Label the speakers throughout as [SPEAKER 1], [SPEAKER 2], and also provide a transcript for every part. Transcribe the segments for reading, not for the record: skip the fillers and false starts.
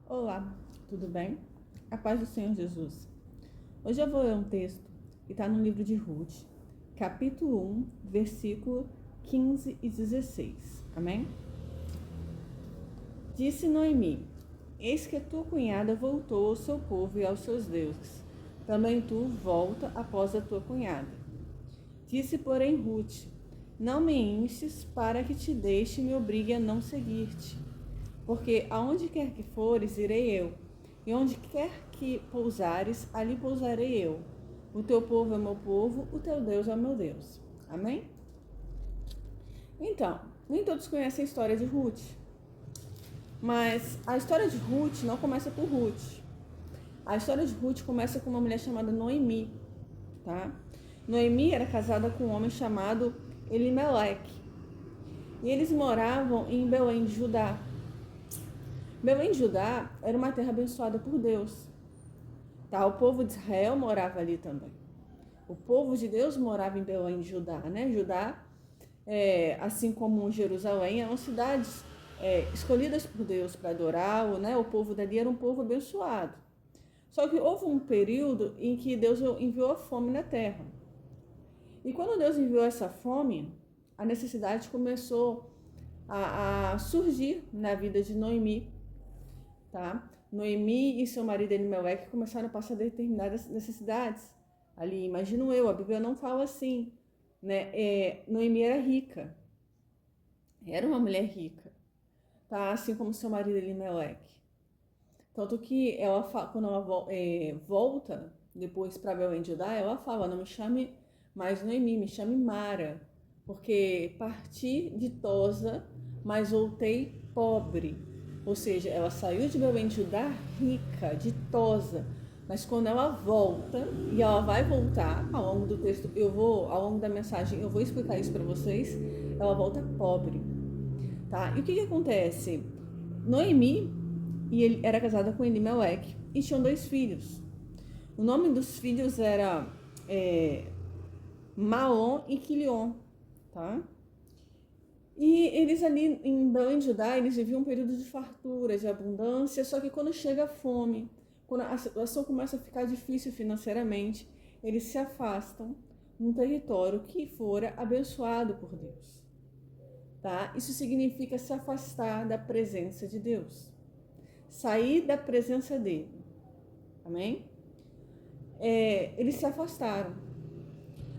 [SPEAKER 1] Olá, tudo bem? A paz do Senhor Jesus. Hoje eu vou ler um texto que está no livro de Ruth, capítulo 1, versículo 15 e 16. Amém? Disse Noemi: Eis que a tua cunhada voltou ao seu povo e aos seus deuses. Também tu volta após a tua cunhada. Disse, porém, Ruth: Não me instes para que te deixe e me obrigue a não seguir-te. Porque aonde quer que fores, irei eu, e onde quer que pousares, ali pousarei eu. O teu povo é meu povo, o teu Deus é meu Deus. Amém? Então, nem todos conhecem a história de Ruth, mas a história de Ruth não começa por Ruth. A história de Ruth começa com uma mulher chamada Noemi, tá? Noemi era casada com um homem chamado Elimeleque, e eles moravam em Belém de Judá. Belém de Judá era uma terra abençoada por Deus. Tá? O povo de Israel morava ali também. O povo de Deus morava em Belém de Judá, né? Judá, assim como Jerusalém, eram cidades escolhidas por Deus para adorar, né? O povo dali era um povo abençoado. Só que houve um período em que Deus enviou a fome na terra. E quando Deus enviou essa fome, a necessidade começou a surgir na vida de Noemi. Tá? Noemi e seu marido Elimeleque começaram a passar determinadas necessidades. Ali, imagino eu, a Bíblia não fala assim, né? Noemi era rica, era uma mulher rica, tá? Assim como seu marido Elimeleque. Tanto que ela, quando ela volta depois para Belém de Judá, ela fala: Não me chame mais Noemi, me chame Mara, porque parti ditosa, mas voltei pobre. Ou seja, ela saiu de Belém de Judá rica, ditosa, mas quando ela volta, e ela vai voltar ao longo do texto, ao longo da mensagem, eu vou explicar isso para vocês, ela volta pobre, tá? E o que acontece? Noemi ele era casada com Elimeleque e tinham 2 filhos. O nome dos filhos era Maom e Quilion, tá? E eles ali em Belém de Judá, eles viviam um período de fartura, de abundância, só que quando chega a fome, quando a situação começa a ficar difícil financeiramente, eles se afastam num território que fora abençoado por Deus. Tá? Isso significa se afastar da presença de Deus. Sair da presença dele. Amém? Eles se afastaram.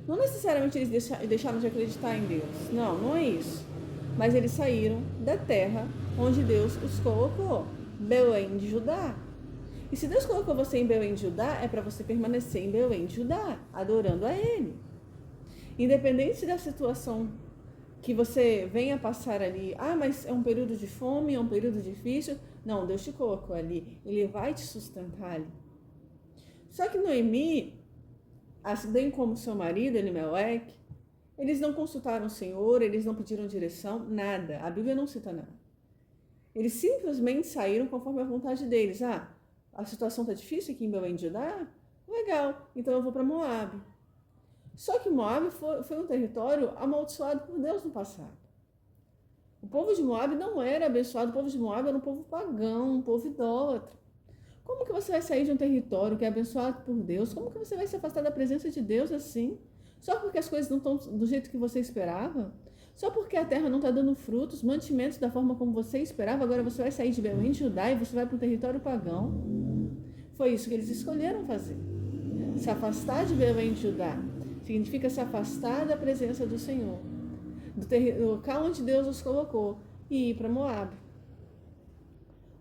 [SPEAKER 1] Não necessariamente eles deixaram de acreditar em Deus. Não, não é isso. Mas eles saíram da terra onde Deus os colocou, Belém de Judá. E se Deus colocou você em Belém de Judá, é para você permanecer em Belém de Judá, adorando a Ele. Independente da situação que você venha passar ali, mas é um período de fome, é um período difícil. Não, Deus te colocou ali, Ele vai te sustentar ali. Só que Noemi, assim bem como seu marido, Elimeleque, eles não consultaram o Senhor, eles não pediram direção, nada. A Bíblia não cita nada. Eles simplesmente saíram conforme a vontade deles. A situação está difícil aqui em Belém de Judá? Legal, então eu vou para Moab. Só que Moab foi um território amaldiçoado por Deus no passado. O povo de Moab não era abençoado, o povo de Moab era um povo pagão, um povo idólatra. Como que você vai sair de um território que é abençoado por Deus? Como que você vai se afastar da presença de Deus assim? Só porque as coisas não estão do jeito que você esperava? Só porque a terra não está dando frutos, mantimentos da forma como você esperava, agora você vai sair de Belém de Judá e você vai para um território pagão? Foi isso que eles escolheram fazer. Se afastar de Belém de Judá significa se afastar da presença do Senhor, do local onde Deus os colocou, e ir para Moab.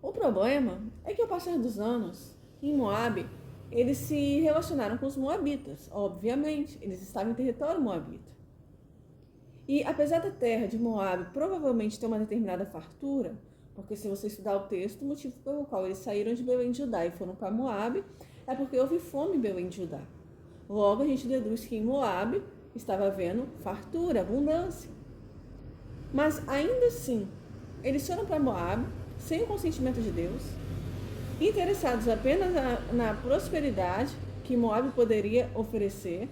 [SPEAKER 1] O problema é que ao passar dos anos, em Moab, eles se relacionaram com os moabitas, obviamente, eles estavam em território moabita. E apesar da terra de Moab provavelmente ter uma determinada fartura, porque se você estudar o texto, o motivo pelo qual eles saíram de Belém de Judá e foram para Moab é porque houve fome em Belém de Judá. Logo a gente deduz que em Moab estava havendo fartura, abundância. Mas ainda assim, eles foram para Moab sem o consentimento de Deus, interessados apenas na prosperidade que Moab poderia oferecer,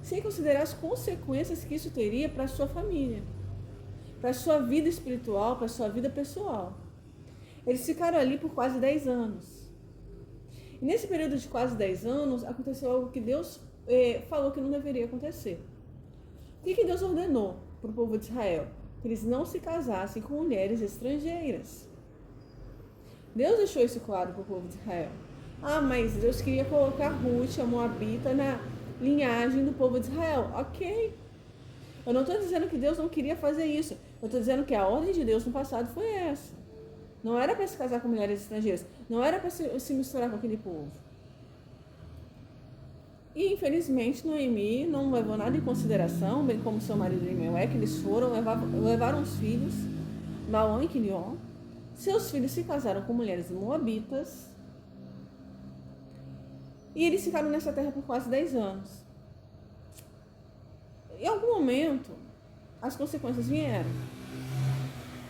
[SPEAKER 1] sem considerar as consequências que isso teria para a sua família, para a sua vida espiritual, para a sua vida pessoal. Eles ficaram ali por quase 10 anos. E nesse período de quase 10 anos, aconteceu algo que Deus falou que não deveria acontecer. O que Deus ordenou para o povo de Israel? Que eles não se casassem com mulheres estrangeiras. Deus deixou isso claro para o povo de Israel. Mas Deus queria colocar Ruth, a Moabita, na linhagem do povo de Israel. Ok. Eu não estou dizendo que Deus não queria fazer isso. Eu estou dizendo que a ordem de Deus no passado foi essa. Não era para se casar com mulheres estrangeiras. Não era para se misturar com aquele povo. E infelizmente Noemi não levou nada em consideração, bem como seu marido Elimelec. Eles foram, levaram os filhos, Maom e Quilion. Seus filhos se casaram com mulheres moabitas. E eles ficaram nessa terra por quase 10 anos. Em algum momento, as consequências vieram.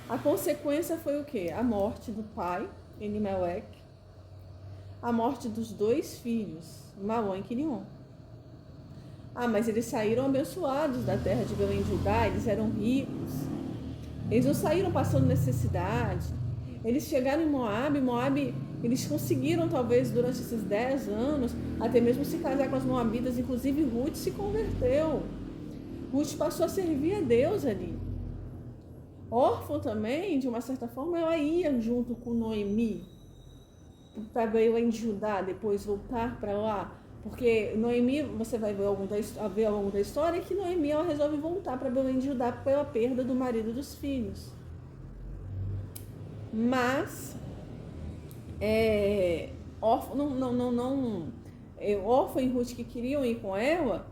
[SPEAKER 1] A consequência foi o quê? A morte do pai, Elimelec. A morte dos 2 filhos, Maom e Quilion. Mas eles saíram abençoados da terra de Belém de Judá, eles eram ricos. Eles não saíram passando necessidade. Eles chegaram em Moabe, eles conseguiram talvez durante esses 10 anos, até mesmo se casar com as moabitas, inclusive Ruth se converteu. Ruth passou a servir a Deus ali. Órfã também, de uma certa forma, ela ia junto com Noemi para Belém de Judá, depois voltar para lá. Porque Noemi, você vai ver ao longo da história, que Noemi ela resolve voltar para Belém de Judá pela perda do marido e dos filhos. Mas órfã e Ruth que queriam ir com ela,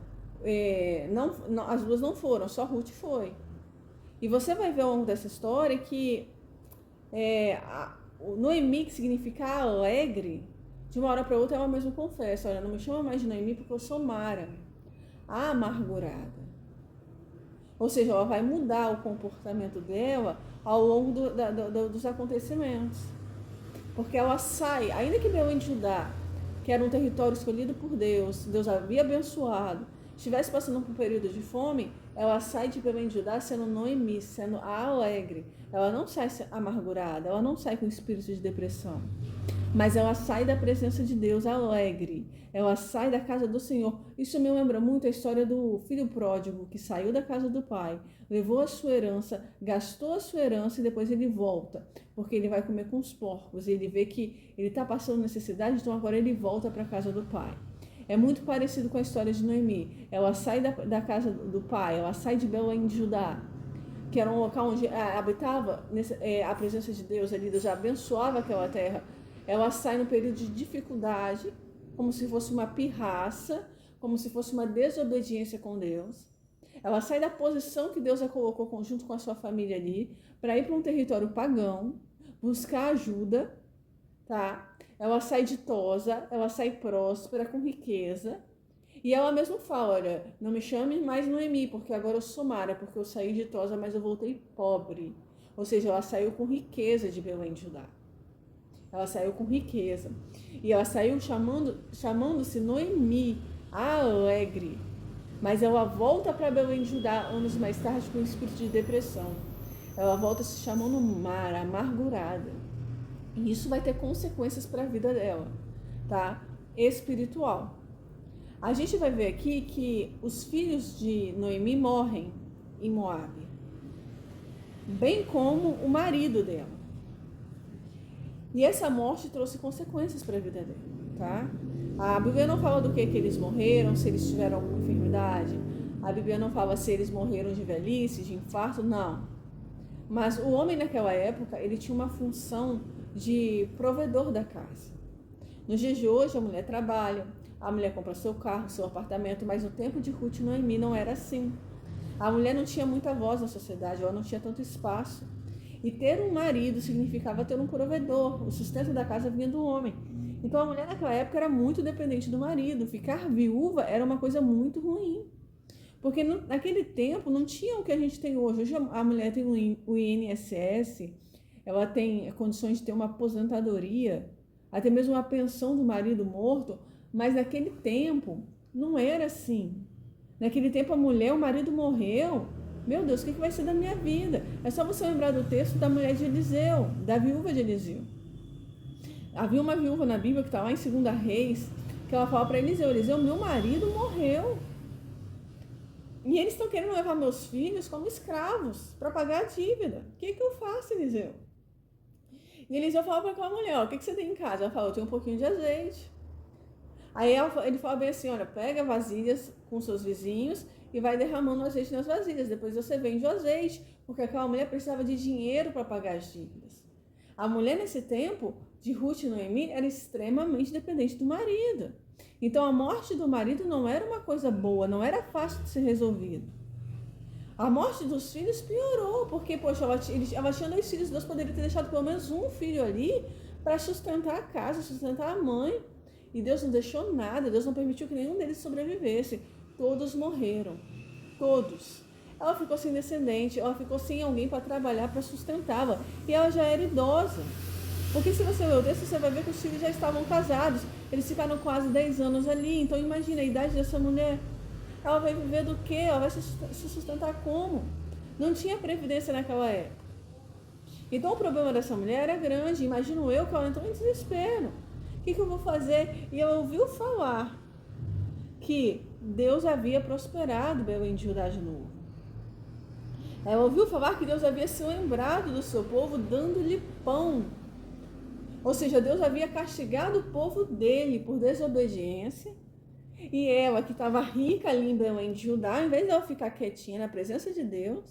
[SPEAKER 1] as duas não foram, só Ruth foi. E você vai ver ao longo dessa história que Noemi, que significa alegre, de uma hora para outra ela mesma confessa: olha, não me chama mais de Noemi porque eu sou Mara, a amargurada. Ou seja, ela vai mudar o comportamento dela ao longo dos acontecimentos. Porque ela sai, ainda que Belém de Judá, que era um território escolhido por Deus, Deus havia abençoado, estivesse passando por um período de fome, ela sai de Belém de Judá sendo Noemi, sendo alegre. Ela não sai amargurada, ela não sai com espírito de depressão. Mas ela sai da presença de Deus alegre. Ela sai da casa do Senhor. Isso me lembra muito a história do filho pródigo que saiu da casa do pai, levou a sua herança, gastou a sua herança e depois ele volta, porque ele vai comer com os porcos. E ele vê que ele está passando necessidade, então agora ele volta para a casa do pai. É muito parecido com a história de Noemi. Ela sai da casa do pai, ela sai de Belém de Judá, que era um local onde habitava a presença de Deus ali, Deus abençoava aquela terra. Ela sai no período de dificuldade, como se fosse uma pirraça, como se fosse uma desobediência com Deus. Ela sai da posição que Deus a colocou junto com a sua família ali, para ir para um território pagão, buscar ajuda, tá? Ela sai ditosa, ela sai próspera, com riqueza. E ela mesma fala: olha, não me chame mais Noemi, porque agora eu sou Mara, porque eu saí ditosa, mas eu voltei pobre. Ou seja, ela saiu com riqueza de Belém de Judá. Ela saiu com riqueza. E ela saiu chamando-se Noemi, a alegre. Mas ela volta para Belém de Judá anos mais tarde com um espírito de depressão. Ela volta se chamando Mara, amargurada. E isso vai ter consequências para a vida dela, tá? Espiritual. A gente vai ver aqui que os filhos de Noemi morrem em Moabe, bem como o marido dela. E essa morte trouxe consequências para a vida dele, tá? A Bíblia não fala do que eles morreram, se eles tiveram alguma enfermidade. A Bíblia não fala se eles morreram de velhice, de infarto, não. Mas o homem naquela época, ele tinha uma função de provedor da casa. Nos dias de hoje, a mulher trabalha, a mulher compra seu carro, seu apartamento, mas no tempo de Ruth e Noemi não era assim. A mulher não tinha muita voz na sociedade, ela não tinha tanto espaço. E ter um marido significava ter um provedor. O sustento da casa vinha do homem. Então a mulher naquela época era muito dependente do marido. Ficar viúva era uma coisa muito ruim. Porque naquele tempo não tinha o que a gente tem hoje. Hoje a mulher tem o INSS, ela tem condições de ter uma aposentadoria, até mesmo uma pensão do marido morto. Mas naquele tempo não era assim. Naquele tempo a mulher, o marido morreu. Meu Deus, o que vai ser da minha vida? É só você lembrar do texto da mulher de Eliseu, da viúva de Eliseu. Havia uma viúva na Bíblia que está lá em 2 Reis, que ela fala para Eliseu, meu marido morreu. E eles estão querendo levar meus filhos como escravos para pagar a dívida. O que eu faço, Eliseu? E Eliseu fala para aquela mulher, o que você tem em casa? Ela fala, eu tenho um pouquinho de azeite. Aí ele fala bem assim, olha, pega vasilhas com seus vizinhos e vai derramando azeite nas vasilhas. Depois você vende o azeite, porque aquela mulher precisava de dinheiro para pagar as dívidas. A mulher nesse tempo, de Ruth e Noemi, era extremamente dependente do marido. Então a morte do marido não era uma coisa boa, não era fácil de ser resolvido. A morte dos filhos piorou, porque, poxa, ela tinha 2 filhos, Deus poderia ter deixado pelo menos um filho ali para sustentar a casa, sustentar a mãe. E Deus não deixou nada, Deus não permitiu que nenhum deles sobrevivesse. Todos morreram, todos. Ela ficou sem descendente, ela ficou sem alguém para trabalhar, para sustentá-la. E ela já era idosa. Porque se você ler o texto, você vai ver que os filhos já estavam casados. Eles ficaram quase 10 anos ali. Então imagina a idade dessa mulher. Ela vai viver do quê? Ela vai se sustentar como? Não tinha previdência naquela época. Então o problema dessa mulher era grande. Imagino eu que ela entrou em desespero. O que eu vou fazer? E ela ouviu falar que Deus havia prosperado Belém de Judá de novo. Ela ouviu falar que Deus havia se lembrado do seu povo dando-lhe pão. Ou seja, Deus havia castigado o povo dele por desobediência. E ela, que estava rica ali em Belém de Judá, em vez de ela ficar quietinha na presença de Deus,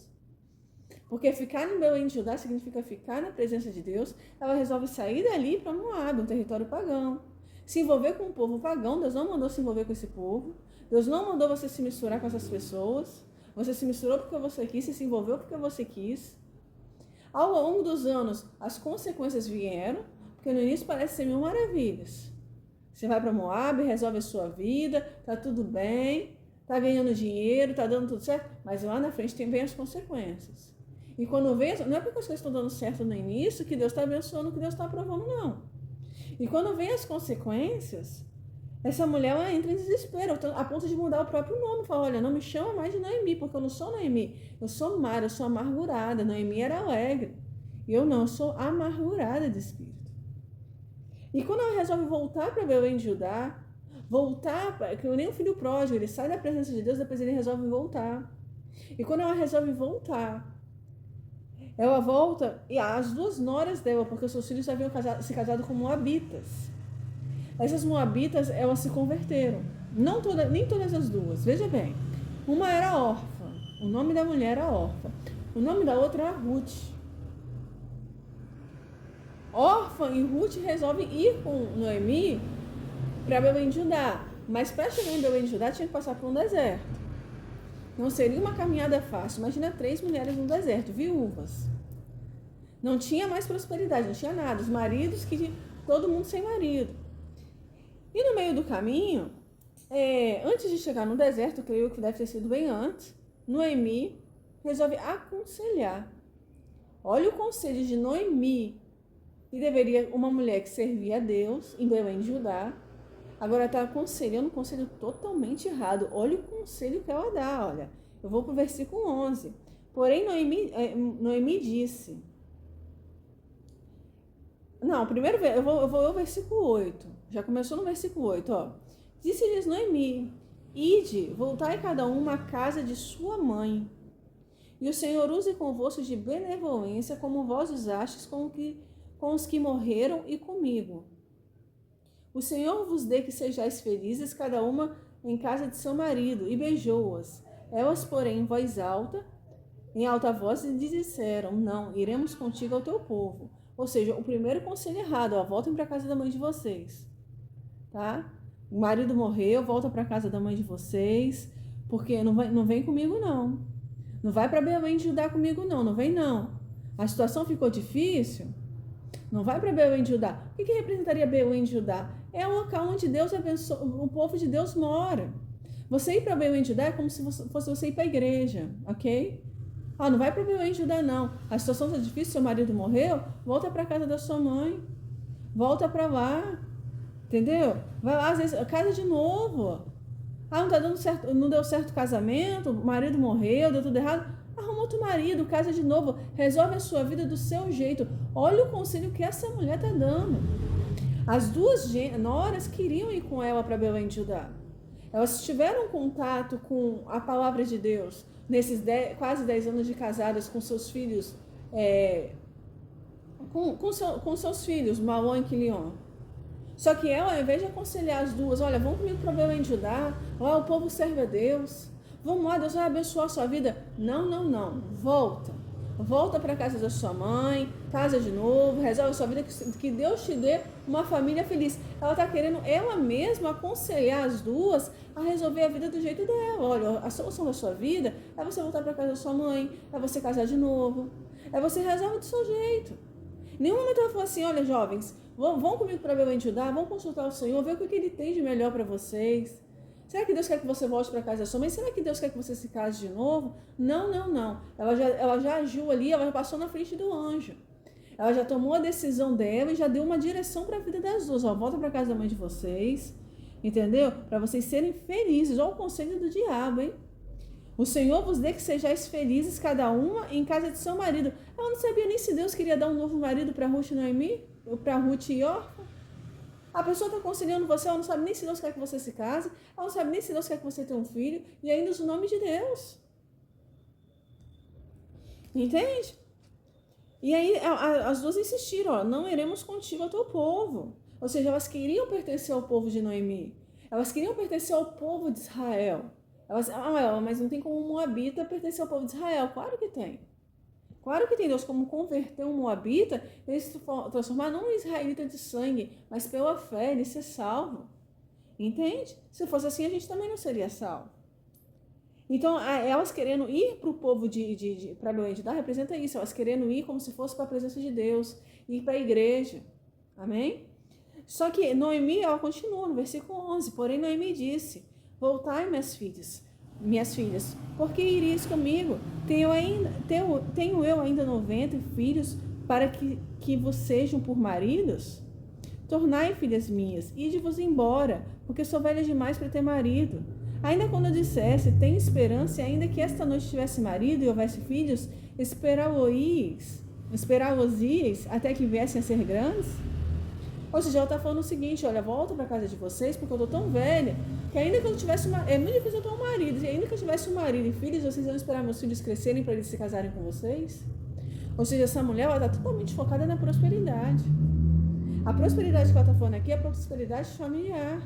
[SPEAKER 1] porque ficar em Belém de Judá significa ficar na presença de Deus, ela resolve sair dali para Moab, um território pagão. Se envolver com um povo pagão, Deus não mandou se envolver com esse povo. Deus não mandou você se misturar com essas pessoas. Você se misturou porque você quis, se envolveu porque você quis. Ao longo dos anos, as consequências vieram, porque no início parece ser mil maravilhas. Você vai para Moab, resolve a sua vida, tá tudo bem, tá ganhando dinheiro, tá dando tudo certo, mas lá na frente vem as consequências. E quando vem, não é porque as coisas estão dando certo no início que Deus está abençoando, que Deus está aprovando, não. E quando vem as consequências, essa mulher ela entra em desespero, a ponto de mudar o próprio nome. Fala, olha, não me chama mais de Noemi, porque eu não sou Noemi, eu sou Mara, eu sou amargurada. Noemi era alegre, e eu não, eu sou amargurada de espírito. E quando ela resolve voltar para Belém de Judá, que nem o filho pródigo, ele sai da presença de Deus, depois ele resolve voltar. E quando ela resolve voltar, ela volta, e as 2 noras dela, porque os seus filhos haviam se casado com moabitas. Essas moabitas, elas se converteram. Nem todas as 2, veja bem. Uma era órfã, o nome da mulher era órfã. O nome da outra era Ruth. Órfã e Ruth resolvem ir com Noemi para Belém de Judá. Mas para chegar em Belém de Judá tinha que passar por um deserto. Não seria uma caminhada fácil. Imagina 3 mulheres no deserto, viúvas. Não tinha mais prosperidade, não tinha nada. Os maridos, todo mundo sem marido. E no meio do caminho, antes de chegar no deserto, creio que deve ter sido bem antes, Noemi resolve aconselhar. Olha o conselho de Noemi. E deveria, uma mulher que servia a Deus em Belém de Judá, agora está aconselhando um conselho totalmente errado. Olha o conselho que ela dá, olha. Eu vou para o versículo 11. Porém, Noemi disse... Não, primeiro eu vou ao versículo 8. Já começou no versículo 8, ó. Disse-lhes Noemi, ide, voltai cada uma à casa de sua mãe. E o Senhor use convosco de benevolência, como vós usastes com os que morreram e comigo. O Senhor vos dê que sejais felizes, cada uma em casa de seu marido, e beijou-as. Elas, porém, em alta voz, lhe disseram, não, iremos contigo ao teu povo. Ou seja, o primeiro conselho errado, ó, voltem para a casa da mãe de vocês. Tá? O marido morreu, volta para a casa da mãe de vocês, porque não vem comigo, não. Não vai para Belém de Judá comigo, não. Não vem, não. A situação ficou difícil. Não vai para Belém de Judá. O que representaria Belém de Judá? É o local onde Deus abençoa, o povo de Deus mora. Você ir para Belém de Judá é como se fosse você ir para a igreja, ok? Não vai para Belém de Judá, não. A situação está difícil, seu marido morreu, volta para a casa da sua mãe. Volta para lá. Entendeu? Vai lá, às vezes, casa de novo. Não tá dando certo, não deu certo o casamento, o marido morreu, deu tudo errado. Arruma outro marido, casa de novo, resolve a sua vida do seu jeito. Olha o conselho que essa mulher tá dando. As duas noras queriam ir com ela para Belém de Judá. Elas tiveram contato com a palavra de Deus nesses quase 10 anos de casadas com seus filhos, com seus filhos, Malon e Quilion. Só que ela, ao invés de aconselhar as duas, olha, vamos comigo para Belém de Judá, lá o povo serve a Deus, vamos lá, Deus vai abençoar a sua vida. Não, volta para a casa da sua mãe, casa de novo, resolve a sua vida, que Deus te dê uma família feliz. Ela está querendo ela mesma aconselhar as duas a resolver a vida do jeito dela. Olha, a solução da sua vida é você voltar para a casa da sua mãe, é você casar de novo, é você resolver do seu jeito. Em nenhum momento ela falou assim, olha, jovens, vão comigo para Belém de Judá, vão consultar o Senhor, ver o que Ele tem de melhor para vocês. Será que Deus quer que você volte para a casa da sua mãe? Será que Deus quer que você se case de novo? Não. Ela já agiu ali, ela já passou na frente do anjo. Ela já tomou a decisão dela e já deu uma direção para a vida das duas. Ó, volta para a casa da mãe de vocês, entendeu? Para vocês serem felizes. Olha o conselho do diabo, hein? O Senhor vos dê que sejais felizes, cada uma em casa de seu marido. Ela não sabia nem se Deus queria dar um novo marido para Ruth e Noemi, ou para Ruth e Orfa. A pessoa está aconselhando você, ela não sabe nem se Deus quer que você se case, ela não sabe nem se Deus quer que você tenha um filho, e ainda usa o nome de Deus. Entende? E aí as duas insistiram, ó, não iremos contigo ao teu povo. Ou seja, elas queriam pertencer ao povo de Noemi. Elas queriam pertencer ao povo de Israel. Mas não tem como um moabita pertencer ao povo de Israel. Claro que tem. Claro que tem. Deus como converter um moabita, ele se transformar não em israelita de sangue, mas pela fé, ele ser salvo. Entende? Se fosse assim, a gente também não seria salvo. Então, elas querendo ir para o povo para Belém de Judá, representa isso. Elas querendo ir como se fosse para a presença de Deus, ir para a igreja. Amém? Só que Noemi, ela continua no versículo 11. Porém, Noemi disse, voltai, minhas filhas, por que irias comigo? Tenho eu ainda 90 filhos para que vos sejam por maridos? Tornai, filhas minhas, ide-vos embora, porque sou velha demais para ter marido. Ainda quando eu dissesse, tenho esperança, e ainda que esta noite tivesse marido e houvesse filhos, esperá-los-ieis até que viessem a ser grandes? Ou seja, ela está falando o seguinte, olha, volta para casa de vocês, porque eu estou tão velha, que ainda que eu tivesse é muito difícil eu ter um marido, e ainda que eu tivesse um marido e filhos, vocês vão esperar meus filhos crescerem para eles se casarem com vocês? Ou seja, essa mulher, ela está totalmente focada na prosperidade. A prosperidade que ela está falando aqui é a prosperidade familiar.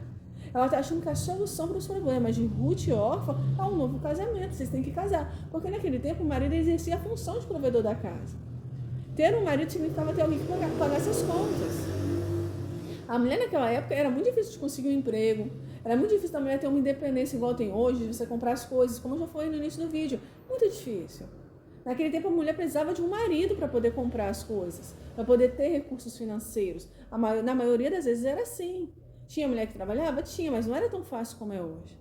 [SPEAKER 1] Ela está achando que a solução para os problemas de Ruth e Orfa é um novo casamento, vocês têm que casar. Porque naquele tempo o marido exercia a função de provedor da casa. Ter um marido significava ter alguém que pagasse as contas. A mulher naquela época era muito difícil de conseguir um emprego, era muito difícil da mulher ter uma independência igual tem hoje, de você comprar as coisas, como eu já falei no início do vídeo. Muito difícil. Naquele tempo a mulher precisava de um marido para poder comprar as coisas, para poder ter recursos financeiros. Na maioria das vezes era assim. Tinha mulher que trabalhava? Tinha, mas não era tão fácil como é hoje.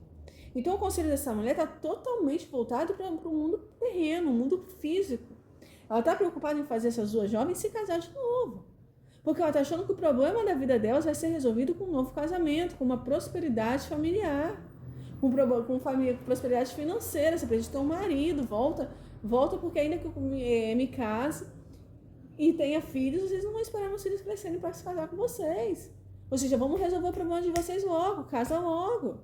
[SPEAKER 1] Então o conselho dessa mulher está totalmente voltado para o mundo terreno, o mundo físico. Ela está preocupada em fazer essas duas jovens se casar de novo. Porque ela está achando que o problema da vida delas vai ser resolvido com um novo casamento, com uma prosperidade familiar, com prosperidade financeira. Você precisa ter um marido, volta porque ainda que eu me case e tenha filhos, vocês não vão esperar meus filhos crescerem para se casar com vocês. Ou seja, vamos resolver o problema de vocês logo, casa logo.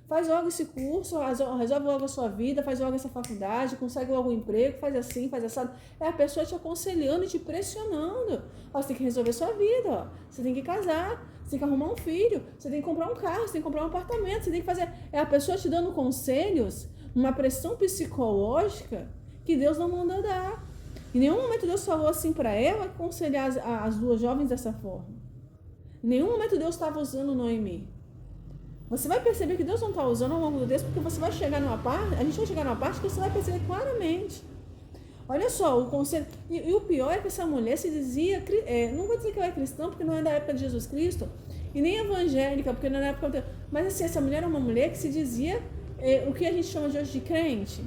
[SPEAKER 1] Faz logo esse curso, resolve logo a sua vida, faz logo essa faculdade, consegue logo um emprego, faz assim, faz assado. É a pessoa te aconselhando e te pressionando. Ó, você tem que resolver sua vida, ó. Você tem que casar, você tem que arrumar um filho, você tem que comprar um carro, você tem que comprar um apartamento, você tem que fazer... É a pessoa te dando conselhos, uma pressão psicológica que Deus não mandou dar. Em nenhum momento Deus falou assim para ela aconselhar as duas jovens dessa forma. Em nenhum momento Deus estava usando Noemi. Você vai perceber que Deus não está usando ao longo do texto, porque você vai chegar numa parte, a gente vai chegar numa parte que você vai perceber claramente. Olha só, o conselho. E o pior é que essa mulher se dizia, não vou dizer que ela é cristã, porque não é da época de Jesus Cristo, e nem evangélica, porque não é da época. Mas assim, essa mulher é uma mulher que se dizia o que a gente chama de hoje de crente,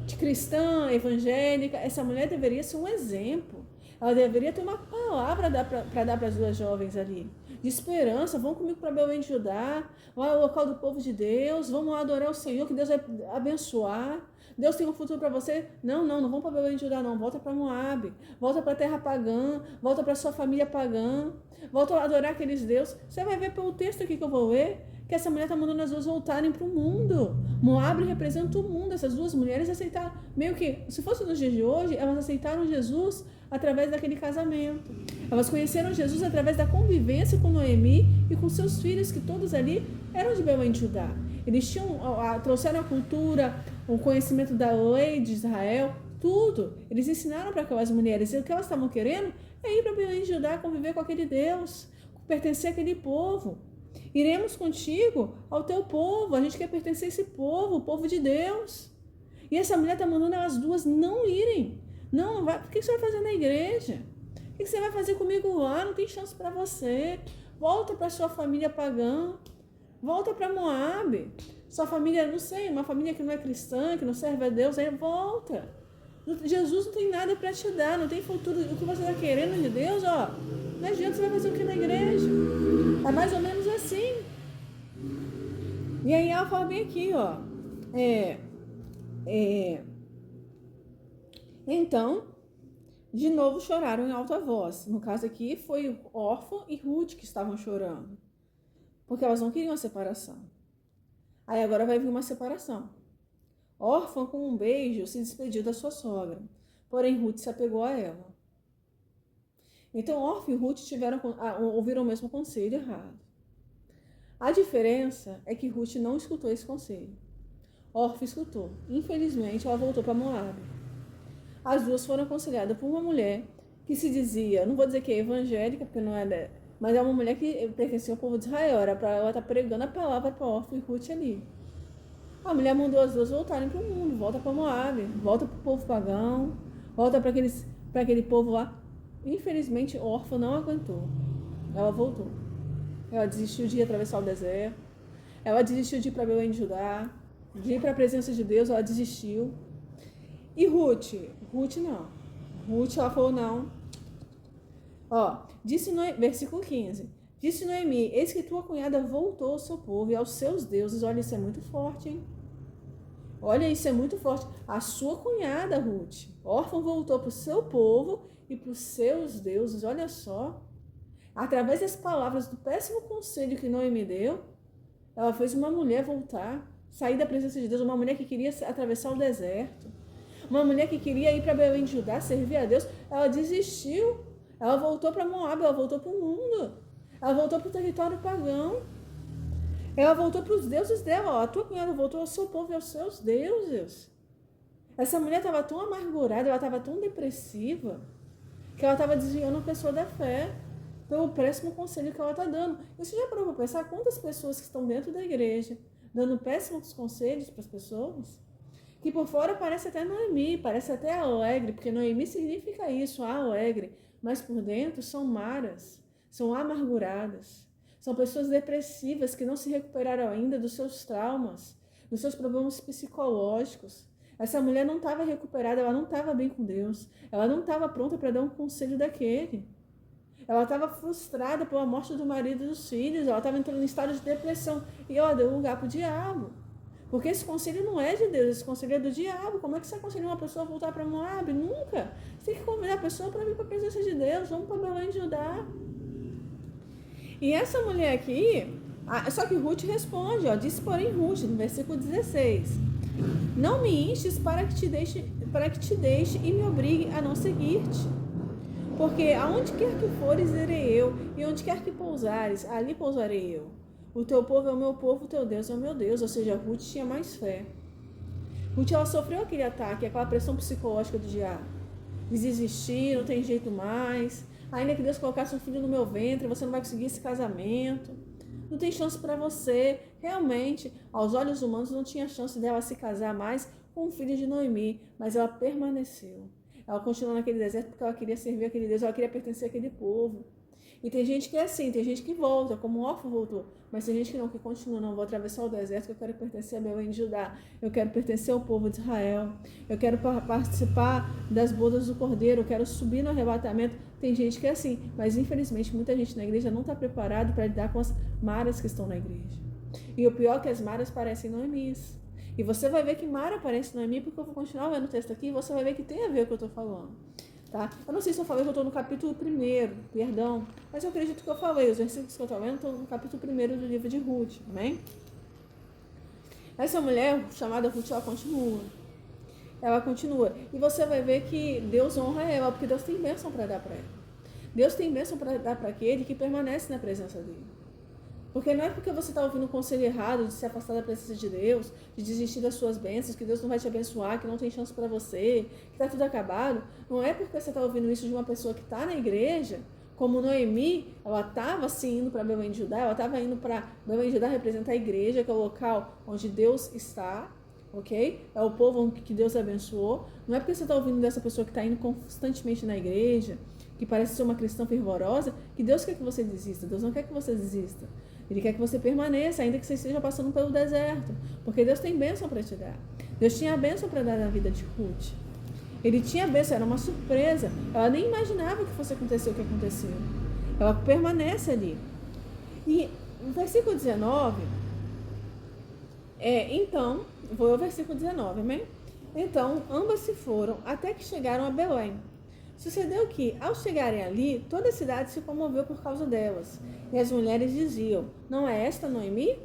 [SPEAKER 1] de cristã, evangélica. Essa mulher deveria ser um exemplo. Ela deveria ter uma palavra para dar para as duas jovens ali, de esperança. Vão comigo para Belém de Judá, lá é o local do povo de Deus, vamos lá adorar o Senhor, que Deus vai abençoar. Deus tem um futuro para você. Não vão para Belém de Judá, não. Volta para Moabe, volta para a terra pagã, volta para sua família pagã, volta a adorar aqueles deuses. Você vai ver pelo texto aqui que eu vou ler, que essa mulher está mandando as duas voltarem para o mundo. Moabe representa o mundo. Essas duas mulheres aceitaram, meio que, se fosse nos dias de hoje, elas aceitaram Jesus através daquele casamento. Elas conheceram Jesus através da convivência com Noemi e com seus filhos, que todos ali eram de Belém de Judá. Eles trouxeram a cultura, o conhecimento da lei de Israel, tudo. Eles ensinaram para aquelas mulheres. E o que elas estavam querendo é ir para Belém de Judá, conviver com aquele Deus, pertencer àquele povo. Iremos contigo ao teu povo. A gente quer pertencer a esse povo, o povo de Deus. E essa mulher está mandando elas duas não irem. Não vai. O que você vai fazer na igreja? O que você vai fazer comigo lá? Não tem chance para você. Volta para sua família pagã. Volta para Moabe. Sua família, não sei, uma família que não é cristã, que não serve a Deus, aí volta. Jesus não tem nada para te dar, não tem futuro. O que você está querendo de Deus, ó, não adianta, você vai fazer o que na igreja? É mais ou menos assim. E aí ela fala bem aqui, ó. Então, de novo choraram em alta voz. No caso aqui, foi Orfa e Ruth que estavam chorando. Porque elas não queriam a separação. Aí agora vai vir uma separação. Orfa, com um beijo, se despediu da sua sogra. Porém, Ruth se apegou a ela. Então, Orfa e Ruth ouviram o mesmo conselho errado. A diferença é que Ruth não escutou esse conselho. Orfa escutou. Infelizmente, ela voltou para Moabe. As duas foram aconselhadas por uma mulher que se dizia, não vou dizer que é evangélica, porque não é, mas é uma mulher que pertencia ao povo de Israel. Era para ela estar pregando a palavra para Orfa e Ruth ali. A mulher mandou as duas voltarem para o mundo, volta para Moabe, volta para o povo pagão, volta para aquele povo lá. Infelizmente, Orfa não aguentou. Ela voltou. Ela desistiu de ir atravessar o deserto. Ela desistiu de ir para Belém de Judá, de ir para a presença de Deus. Ela desistiu. E Ruth não. Ruth, ela falou não. Ó, versículo 15. Disse Noemi, eis que tua cunhada voltou ao seu povo e aos seus deuses. Olha, isso é muito forte, hein? Olha, isso é muito forte. A sua cunhada, Ruth. Órfã voltou para o seu povo e para os seus deuses. Olha só. Através das palavras do péssimo conselho que Noemi deu, ela fez uma mulher voltar, sair da presença de Deus. Uma mulher que queria atravessar o deserto. Uma mulher que queria ir para Belém de Judá, servir a Deus. Ela desistiu. Ela voltou para Moab, ela voltou para o mundo. Ela voltou para o território pagão. Ela voltou para os deuses dela. A tua cunhada voltou ao seu povo e aos seus deuses. Essa mulher estava tão amargurada, ela estava tão depressiva, que ela estava desviando a pessoa da fé pelo péssimo conselho que ela está dando. E você já parou para pensar quantas pessoas que estão dentro da igreja dando péssimos conselhos para as pessoas? Que por fora parece até Noemi, parece até alegre, porque Noemi significa isso, alegre. Mas por dentro são maras, são amarguradas. São pessoas depressivas que não se recuperaram ainda dos seus traumas, dos seus problemas psicológicos. Essa mulher não estava recuperada, ela não estava bem com Deus. Ela não estava pronta para dar um conselho daquele. Ela estava frustrada pela morte do marido e dos filhos. Ela estava entrando em estado de depressão. E ela deu lugar para o diabo. Porque esse conselho não é de Deus, esse conselho é do diabo. Como é que você aconselha uma pessoa a voltar para Moab? Nunca. Você tem que convidar a pessoa para vir para a presença de Deus. Vamos para Belém de Judá. E essa mulher aqui, só que Ruth responde, ó, disse porém Ruth, no versículo 16, não me instes para que te deixe e me obrigue a não seguir-te. Porque aonde quer que fores, irei eu, e onde quer que pousares, ali pousarei eu. O teu povo é o meu povo, o teu Deus é o meu Deus. Ou seja, Ruth tinha mais fé. Ruth, ela sofreu aquele ataque, aquela pressão psicológica do diabo. Desistir, não tem jeito mais. Ainda que Deus colocasse um filho no meu ventre, você não vai conseguir esse casamento. Não tem chance para você. Realmente, aos olhos humanos, não tinha chance dela se casar mais com o filho de Noemi. Mas ela permaneceu. Ela continuou naquele deserto porque ela queria servir aquele Deus, ela queria pertencer àquele povo. E tem gente que é assim, tem gente que volta, como o órfão voltou. Mas tem gente que não, que continua, não, vou atravessar o deserto, eu quero pertencer a Belém de Judá. Eu quero pertencer ao povo de Israel. Eu quero participar das bodas do Cordeiro, eu quero subir no arrebatamento. Tem gente que é assim, mas infelizmente muita gente na igreja não está preparado para lidar com as maras que estão na igreja. E o pior é que as maras parecem Noemis. E você vai ver que Mara parece Noemi, porque eu vou continuar vendo o texto aqui e você vai ver que tem a ver com o que eu estou falando. Tá? Eu não sei se eu falei que eu estou no capítulo 1, perdão, mas eu acredito que eu falei. Os versículos que eu estou vendo estão no capítulo 1 do livro de Ruth, amém? Essa mulher chamada Ruth, ela continua. Ela continua. E você vai ver que Deus honra ela, porque Deus tem bênção para dar para ela. Deus tem bênção para dar para aquele que permanece na presença dele. Porque não é porque você está ouvindo um conselho errado de se afastar da presença de Deus, de desistir das suas bênçãos, que Deus não vai te abençoar, que não tem chance para você, que está tudo acabado. Não é porque você está ouvindo isso de uma pessoa que está na igreja, como Noemi, ela estava assim indo para Belém de Judá, ela estava indo para Belém de Judá representar a igreja, que é o local onde Deus está, ok? É o povo que Deus abençoou. Não é porque você está ouvindo dessa pessoa que está indo constantemente na igreja, que parece ser uma cristã fervorosa, que Deus quer que você desista. Deus não quer que você desista. Ele quer que você permaneça, ainda que você esteja passando pelo deserto. Porque Deus tem bênção para te dar. Deus tinha a bênção para dar na vida de Ruth. Ele tinha a bênção, era uma surpresa. Ela nem imaginava que fosse acontecer o que aconteceu. Ela permanece ali. E no versículo 19, então, vou ao versículo 19, amém? Então, ambas se foram até que chegaram a Belém. Sucedeu que, ao chegarem ali, toda a cidade se comoveu por causa delas. E as mulheres diziam, não é esta Noemi?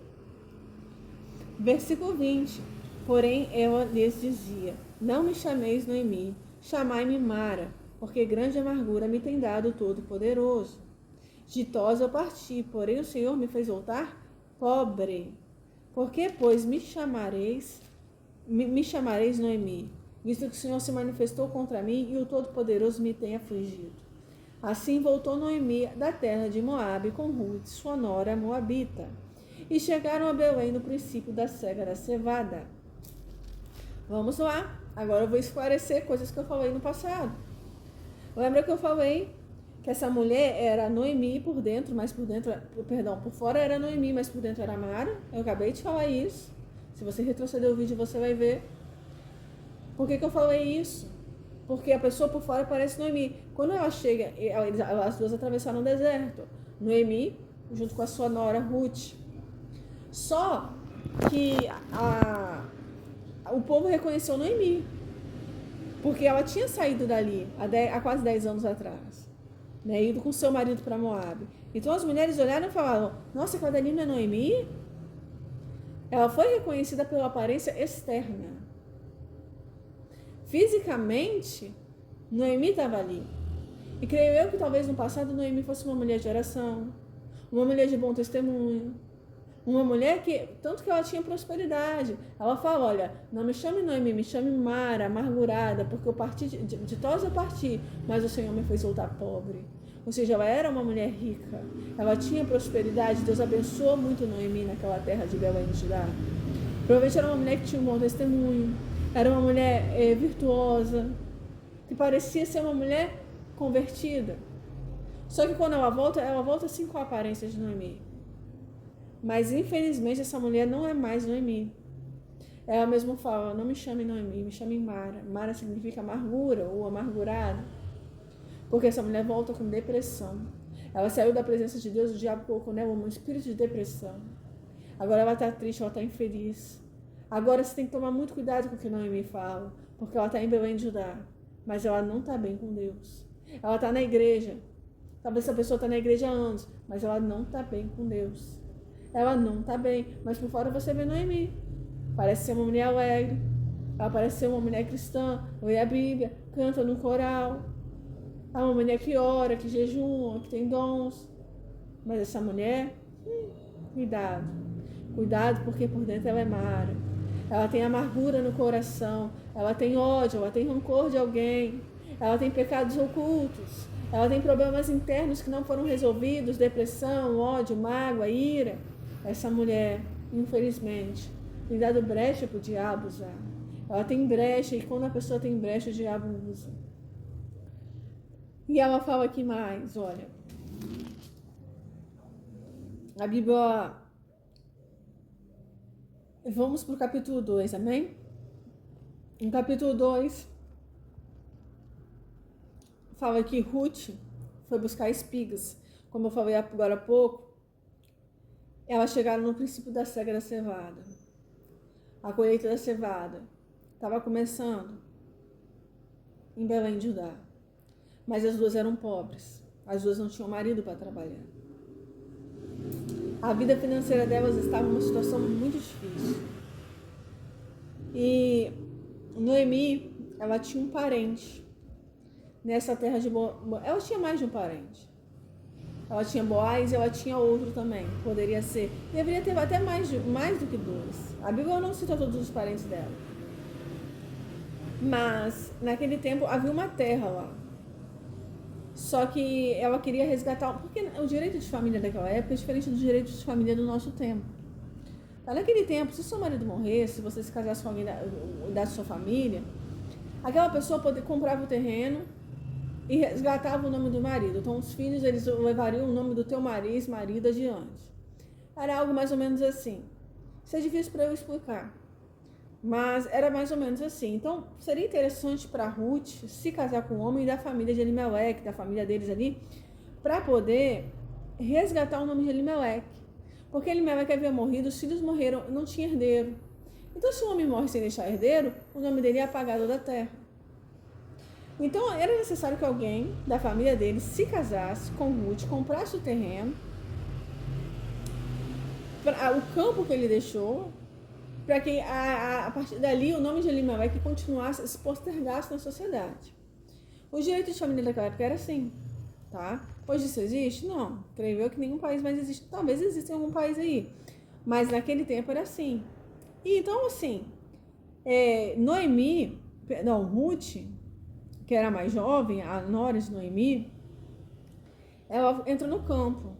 [SPEAKER 1] Versículo 20. Porém, ela lhes dizia, não me chameis Noemi, chamai-me Mara, porque grande amargura me tem dado o Todo-Poderoso. Ditosa eu parti, porém o Senhor me fez voltar pobre. Por que, pois, me chamareis Noemi? Visto que o Senhor se manifestou contra mim e o Todo-Poderoso me tem afligido. Assim voltou Noemi da terra de Moabe com Ruth, sua nora moabita. E chegaram a Belém no princípio da cega da cevada. Vamos lá. Agora eu vou esclarecer coisas que eu falei no passado. Lembra que eu falei que essa mulher era Noemi por dentro, mas por fora era Noemi, mas por dentro era Mara? Eu acabei de falar isso. Se você retroceder o vídeo, você vai ver. Por que eu falei isso? Porque a pessoa por fora parece Noemi. Quando ela chega, as duas atravessaram o deserto. Noemi, junto com a sua nora Ruth. Só que o povo reconheceu Noemi. Porque ela tinha saído dali há quase 10 anos atrás. Né, ido com seu marido para Moabe. Então as mulheres olharam e falaram, nossa, aquela dali não é Noemi? Ela foi reconhecida pela aparência externa. Fisicamente, Noemi estava ali. E creio eu que talvez no passado Noemi fosse uma mulher de oração, uma mulher de bom testemunho, uma mulher que, tanto que ela tinha prosperidade. Ela fala, olha, não me chame Noemi, me chame Mara, amargurada, porque eu parti, ditosa eu parti, mas o Senhor me fez voltar pobre. Ou seja, ela era uma mulher rica, ela tinha prosperidade, Deus abençoou muito Noemi naquela terra de Belém de Judá. Provavelmente era uma mulher que tinha um bom testemunho, era uma mulher virtuosa, que parecia ser uma mulher convertida. Só que quando ela volta assim com a aparência de Noemi. Mas infelizmente essa mulher não é mais Noemi. Ela mesma fala, não me chame Noemi, me chame Mara. Mara significa amargura ou amargurada. Porque essa mulher volta com depressão. Ela saiu da presença de Deus, o diabo colocou nela um espírito de depressão. Agora ela está triste, ela está infeliz. Agora você tem que tomar muito cuidado com o que Noemi fala, porque ela está em Belém de Judá, mas ela não está bem com Deus. Ela está na igreja. Talvez essa pessoa está na igreja há anos, mas ela não está bem com Deus. Ela não está bem, mas por fora você vê Noemi. Parece ser uma mulher alegre, ela parece ser uma mulher cristã, lê a Bíblia, canta no coral. É uma mulher que ora, que jejuma, que tem dons. Mas essa mulher, cuidado, porque por dentro ela é Mara. Ela tem amargura no coração, ela tem ódio, ela tem rancor de alguém, ela tem pecados ocultos, ela tem problemas internos que não foram resolvidos, depressão, ódio, mágoa, ira. Essa mulher, infelizmente, tem dado brecha para o diabo usar. Ela tem brecha, e quando a pessoa tem brecha, o diabo usa. E ela fala aqui mais, olha, A Bíblia... Vamos para o capítulo 2, amém? No capítulo 2, fala que Ruth foi buscar espigas. Como eu falei agora há pouco, elas chegaram no princípio da cega da cevada. A colheita da cevada estava começando em Belém de Judá. Mas as duas eram pobres. As duas não tinham marido para trabalhar. A vida financeira delas estava numa situação muito difícil. E Noemi, ela tinha um parente nessa terra de Boaz. Ela tinha mais de um parente. Ela tinha Boaz e ela tinha outro também. Poderia ser. Deveria ter até mais do que dois. A Bíblia não cita todos os parentes dela. Mas, naquele tempo, havia uma terra lá. Só que ela queria resgatar... Porque o direito de família daquela época é diferente do direito de família do nosso tempo. Tá? Naquele tempo, se seu marido morresse, se você se casasse com alguém da sua família, aquela pessoa comprava o terreno e resgatava o nome do marido. Então, os filhos, eles levariam o nome do teu marido adiante. Era algo mais ou menos assim. Isso é difícil para eu explicar. Mas era mais ou menos assim. Então, seria interessante para Ruth se casar com um homem da família de Elimelec, da família deles ali, para poder resgatar o nome de Elimelec. Porque Elimelec havia morrido, os filhos morreram, não tinha herdeiro. Então, se o homem morre sem deixar herdeiro, o nome dele é apagado da terra. Então, era necessário que alguém da família dele se casasse com Ruth, comprasse o terreno, o campo que ele deixou, para que a partir dali o nome de Elimelec continuasse, se postergasse na sociedade. O direito de família daquela época era assim, tá? Hoje isso existe? Não. Creio eu que nenhum país mais existe. Talvez exista em algum país aí. Mas naquele tempo era assim. E então, assim, Ruth, que era mais jovem, a nora de Noemi, ela entra no campo.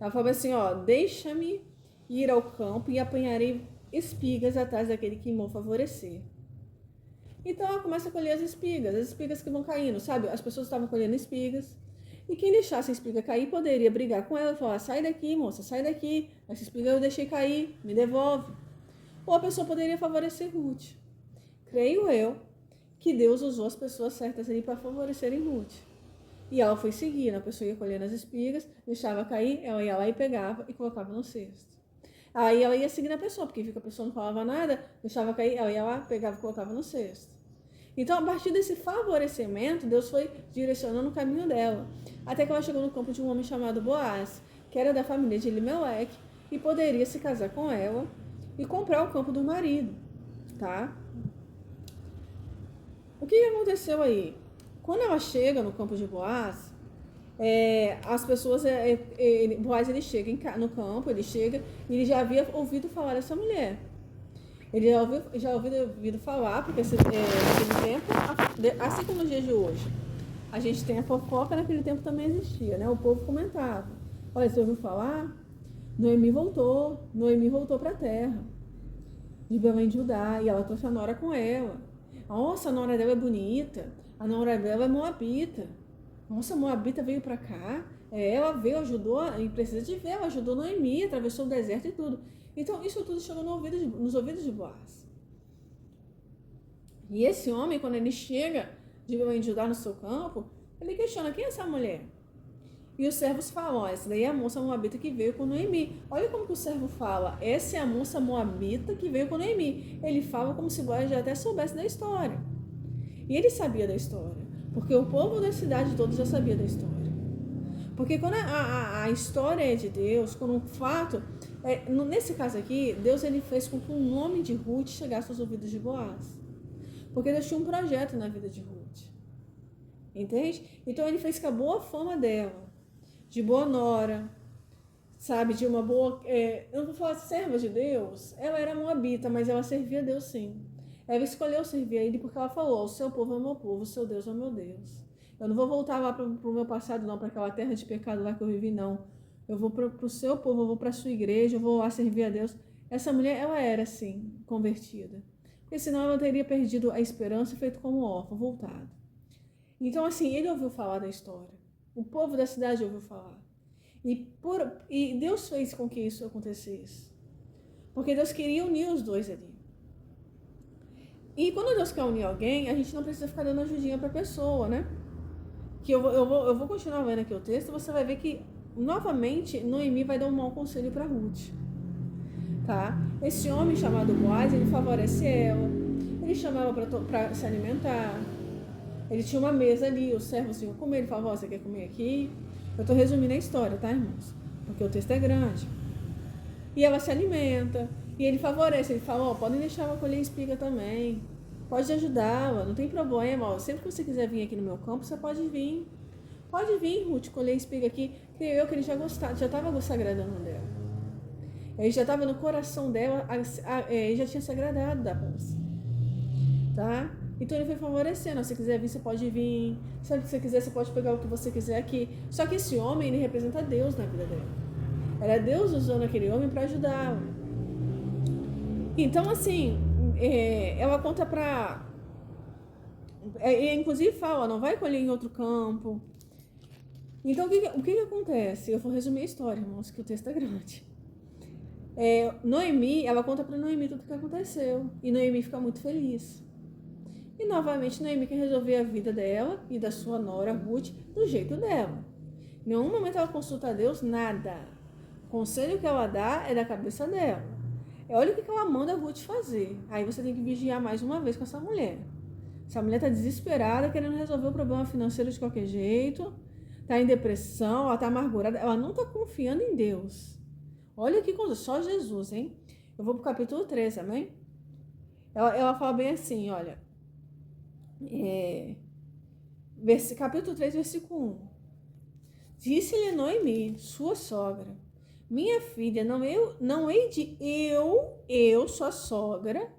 [SPEAKER 1] Ela fala assim, deixa-me ir ao campo e apanharei espigas atrás daquele que me favorecer. Então ela começa a colher as espigas que vão caindo, sabe? As pessoas estavam colhendo espigas, e quem deixasse a espiga cair poderia brigar com ela e falar, sai daqui, moça, sai daqui, essa espiga eu deixei cair, me devolve. Ou a pessoa poderia favorecer Ruth. Creio eu que Deus usou as pessoas certas ali para favorecerem Ruth. E ela foi seguindo, a pessoa ia colhendo as espigas, deixava cair, ela ia lá e pegava e colocava no cesto. Aí ela ia seguindo a pessoa, porque a pessoa não falava nada, deixava cair, ela ia lá, pegava e colocava no cesto. Então, a partir desse favorecimento, Deus foi direcionando o caminho dela, até que ela chegou no campo de um homem chamado Boaz, que era da família de Elimelec, e poderia se casar com ela e comprar o campo do marido, tá? O que aconteceu aí? Quando ela chega no campo de Boaz, as pessoas, Boaz ele chega no campo, ele chega e ele já havia ouvido falar dessa mulher. Ele já ouvido falar, porque naquele tempo, assim como nos dias de hoje, a gente tem a fofoca, naquele tempo também existia, né? O povo comentava. Olha, você ouviu falar? Noemi voltou para a terra de Belém de Judá, e ela trouxe a nora com ela. Nossa, a nora dela é bonita, a nora dela é moabita. Nossa, a moabita veio para cá, ela veio, ajudou, e precisa de ver, ela ajudou Noemi, atravessou o deserto e tudo. Então, isso tudo chegou nos ouvidos de Boaz. E esse homem, quando ele chega de Belém de Judá no seu campo, ele questiona, quem é essa mulher? E os servos falam, essa daí é a moça moabita que veio com Noemi. Olha como que o servo fala, essa é a moça moabita que veio com Noemi. Ele fala como se Boaz já até soubesse da história. E ele sabia da história, porque o povo da cidade todo já sabia da história. Porque quando a história é de Deus, quando um fato... nesse caso aqui, Deus ele fez com que o nome de Ruth chegasse aos ouvidos de Boaz. Porque Deus tinha um projeto na vida de Ruth. Entende? Então ele fez com a boa fama dela, de boa nora, sabe? De uma boa... eu não vou falar serva de Deus. Ela era moabita, mas ela servia a Deus sim. Ela escolheu servir a ele porque ela falou, o seu povo é o meu povo, o seu Deus é o meu Deus. Eu não vou voltar lá para o meu passado, não, para aquela terra de pecado lá que eu vivi, não. Eu vou para o seu povo, eu vou para a sua igreja, eu vou lá servir a Deus. Essa mulher, ela era, assim, convertida. Porque senão ela teria perdido a esperança e feito como órfã, voltado. Então, assim, ele ouviu falar da história. O povo da cidade ouviu falar. E Deus fez com que isso acontecesse. Porque Deus queria unir os dois ali. E quando Deus quer unir alguém, a gente não precisa ficar dando ajudinha pra pessoa, né? Que eu vou continuar vendo aqui o texto, você vai ver que, novamente, Noemi vai dar um mau conselho para Ruth. Tá? Esse homem chamado Boaz, ele favorece ela, ele chamava para se alimentar, ele tinha uma mesa ali, os servos iam comer, ele falava, você quer comer aqui? Eu tô resumindo a história, tá, irmãos? Porque o texto é grande. E ela se alimenta, e ele favorece, ele fala, podem deixar ela colher espiga também, pode ajudá-la, não tem problema, ó, sempre que você quiser vir aqui no meu campo, você pode vir. Pode vir, Ruth, colher espiga aqui. Creio eu que ele já estava se agradando dela. Ele já estava no coração dela, ele já tinha se agradado da moça. Tá? Então ele foi favorecendo. Se você quiser vir, você pode vir. Se você quiser, você pode pegar o que você quiser aqui. Só que esse homem, ele representa Deus na vida dela. Era Deus usando aquele homem para ajudá-la. Então, assim, ela conta pra... inclusive fala, não vai colher em outro campo. Então, o que acontece? Eu vou resumir a história, irmãos, que o texto é grande. Noemi, ela conta para Noemi tudo o que aconteceu. E Noemi fica muito feliz. E, novamente, Noemi quer resolver a vida dela e da sua nora, Ruth, do jeito dela. Em nenhum momento ela consulta a Deus, nada. O conselho que ela dá é da cabeça dela. Olha o que ela manda a Ruth fazer. Aí você tem que vigiar mais uma vez com essa mulher. Essa mulher está desesperada, querendo resolver o problema financeiro de qualquer jeito. Está em depressão, ela está amargurada, ela não está confiando em Deus. Olha que coisa, só Jesus, hein? Eu vou para o capítulo 3, amém? Ela fala bem assim, olha. Capítulo 3, versículo 1. Disse-lhe Noemi, sua sogra, minha filha, não hei de eu, sua sogra,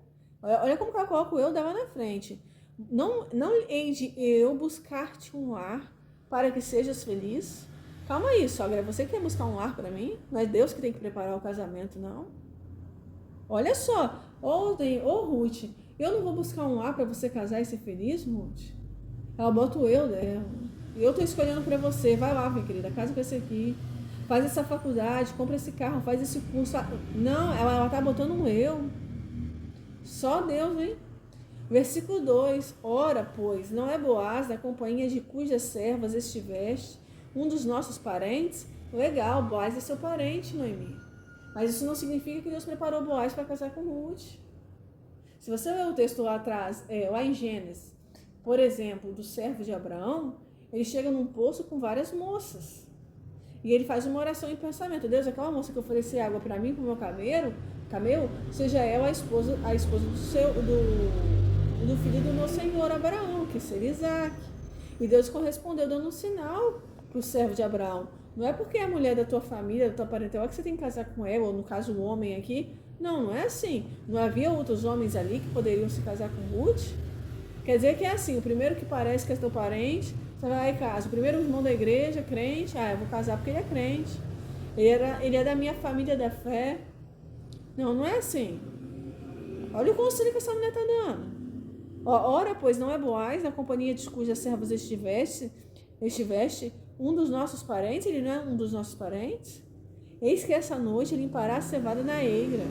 [SPEAKER 1] olha como que ela coloca o eu dela na frente. Não hei de eu buscar-te um lar para que sejas feliz? Calma aí, sogra, você quer buscar um lar para mim? Não é Deus que tem que preparar o casamento, não? Olha só, Ruth, eu não vou buscar um lar para você casar e ser feliz, Ruth? Ela bota o eu dela. Eu tô escolhendo para você, vai lá, minha querida, casa com esse aqui, faz essa faculdade, compra esse carro, faz esse curso. Não, ela tá botando um eu. Só Deus, hein? Versículo 2, ora, pois, não é Boaz da companhia de cujas servas estiveste, um dos nossos parentes? Legal, Boaz é seu parente, Noemi. Mas isso não significa que Deus preparou Boaz para casar com Ruth. Se você ler o texto lá atrás, lá em Gênesis, por exemplo, do servo de Abraão, ele chega num poço com várias moças. E ele faz uma oração em pensamento. Deus, aquela moça que oferecer água para mim, para o meu camelo, seja ela a esposa do filho do meu senhor Abraão, que seria Isaac. E Deus correspondeu dando um sinal para o servo de Abraão. Não é porque é a mulher da tua família, da tua parentela, que você tem que casar com ela, ou no caso o homem aqui. Não é assim. Não havia outros homens ali que poderiam se casar com Ruth? Quer dizer que é assim, o primeiro que parece que é teu parente, você vai lá e casa. O primeiro irmão da igreja, crente, eu vou casar porque ele é crente. Ele é da minha família da fé. Não é assim. Olha o conselho que essa mulher está dando. Ora, pois, não é Boaz, na companhia de cujas servas estiveste um dos nossos parentes? Ele não é um dos nossos parentes? Eis que essa noite limpará a cevada na eira.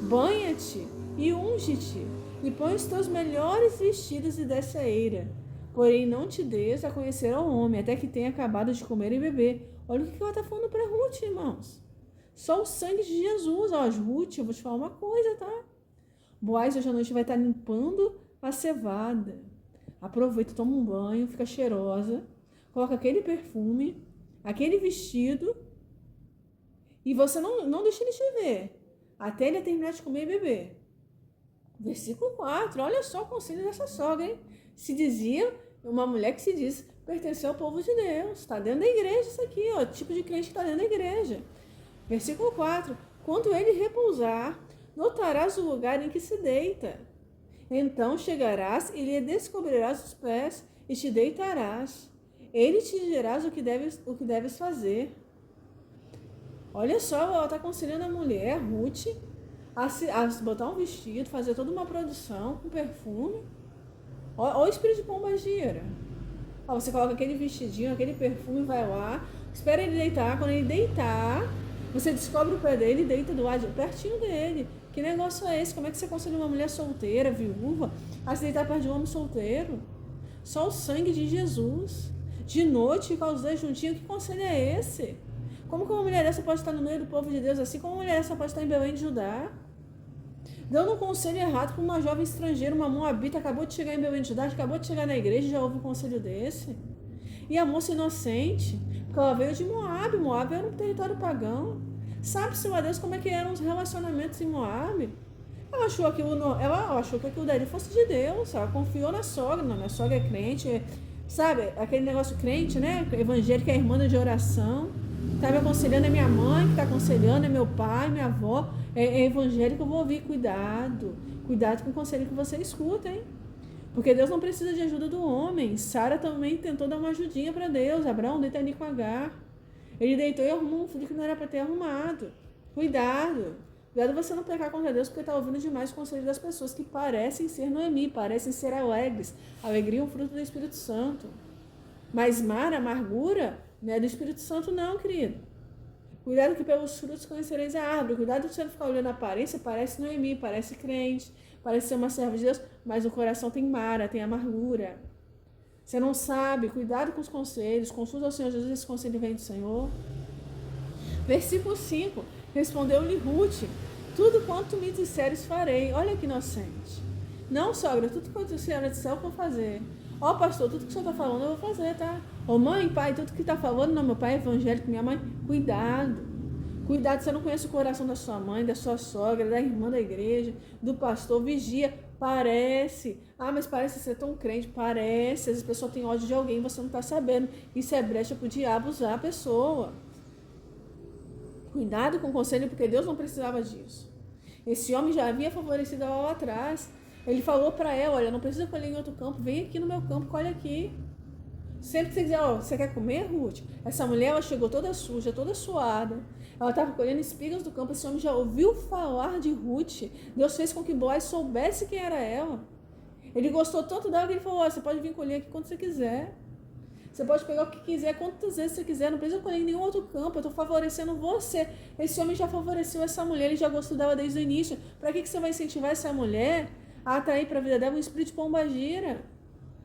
[SPEAKER 1] Banha-te e unge-te, e põe os teus melhores vestidos e desce a eira. Porém, não te des a conhecer ao homem, até que tenha acabado de comer e beber. Olha o que ela está falando para Ruth, irmãos. Só o sangue de Jesus. Ruth, eu vou te falar uma coisa, tá? Boaz hoje à noite vai estar limpando a cevada. Aproveita, toma um banho, fica cheirosa, coloca aquele perfume, aquele vestido, e você não deixa ele te ver, até ele terminar de comer e beber. Versículo 4, olha só o conselho dessa sogra, hein? Se dizia, uma mulher que se diz pertencer ao povo de Deus, está dentro da igreja isso aqui, ó, tipo de crente que está dentro da igreja. Versículo 4, quando ele repousar, notarás o lugar em que se deita. Então chegarás e lhe descobrirás os pés e te deitarás. Ele te dirás o que deves fazer. Olha só, ela está aconselhando a mulher, Ruth, a botar um vestido, fazer toda uma produção com perfume. Olha o espírito de pombagira. Você coloca aquele vestidinho, aquele perfume, vai lá, Espera ele deitar. Quando ele deitar, você descobre o pé dele e deita do lado, pertinho dele. Que negócio é esse? Como é que você aconselha uma mulher solteira, viúva, a se deitar perto de um homem solteiro? Só o sangue de Jesus. De noite, ficar os dois juntinhos, que conselho é esse? Como que uma mulher dessa pode estar no meio do povo de Deus assim? Como uma mulher dessa pode estar em Belém de Judá? Dando um conselho errado para uma jovem estrangeira, uma moabita, acabou de chegar em Belém de Judá, acabou de chegar na igreja e já ouve um conselho desse? E a moça inocente, porque ela veio de Moab. Moab era um território pagão. Sabe-se a Deus como é que eram os relacionamentos em Moab? Ela achou que aquilo dali fosse de Deus. Ela confiou na sogra. Não, minha sogra é crente. Sabe, aquele negócio crente, né? Evangélica é irmã de oração. Tá me aconselhando, é minha mãe que tá aconselhando, é meu pai, minha avó. É evangélico, eu vou ouvir. Cuidado. Cuidado com o conselho que você escuta, hein? Porque Deus não precisa de ajuda do homem. Sara também tentou dar uma ajudinha para Deus. Abraão deita ali com Agar. Ele deitou e arrumou um filho que não era para ter arrumado. Cuidado. Cuidado você não pecar contra Deus porque está ouvindo demais o conselho das pessoas que parecem ser Noemi, parecem ser alegres. Alegria é um fruto do Espírito Santo. Mas Mara, amargura, não é do Espírito Santo não, querido. Cuidado que pelos frutos conhecereis a árvore. Cuidado de você não ficar olhando a aparência, parece Noemi, parece crente, parece ser uma serva de Deus, mas o coração tem Mara, tem amargura. Você não sabe, cuidado com os conselhos, consulta ao Senhor Jesus, esse conselho vem do Senhor. Versículo 5, respondeu-lhe Ruth, tudo quanto me disseres farei. Olha que inocente. Não, sogra, tudo quanto a senhora disser eu vou fazer. Ó, pastor, tudo que o senhor está falando eu vou fazer, tá? Ô, mãe, pai, tudo que está falando, não, meu pai é evangélico, minha mãe, cuidado. Cuidado, você não conhece o coração da sua mãe, da sua sogra, da irmã da igreja, do pastor, vigia. Parece. Ah, mas parece ser tão crente. Parece. Às vezes a pessoa tem ódio de alguém, você não está sabendo. Isso é brecha para o diabo usar a pessoa. Cuidado com o conselho, porque Deus não precisava disso. Esse homem já havia favorecido ela lá atrás. Ele falou para ela, olha, não precisa colher em outro campo, vem aqui no meu campo, colhe aqui. Sempre que você quiser, ó, você quer comer, Ruth? Essa mulher, ela chegou toda suja, toda suada. Ela estava colhendo espigas do campo. Esse homem já ouviu falar de Ruth. Deus fez com que Boaz soubesse quem era ela. Ele gostou tanto dela que ele falou, ó, você pode vir colher aqui quando você quiser. Você pode pegar o que quiser, quantas vezes você quiser. Não precisa colher em nenhum outro campo. Eu estou favorecendo você. Esse homem já favoreceu essa mulher. Ele já gostou dela desde o início. Para que você vai incentivar essa mulher a atrair para a vida dela um espírito de pombagira?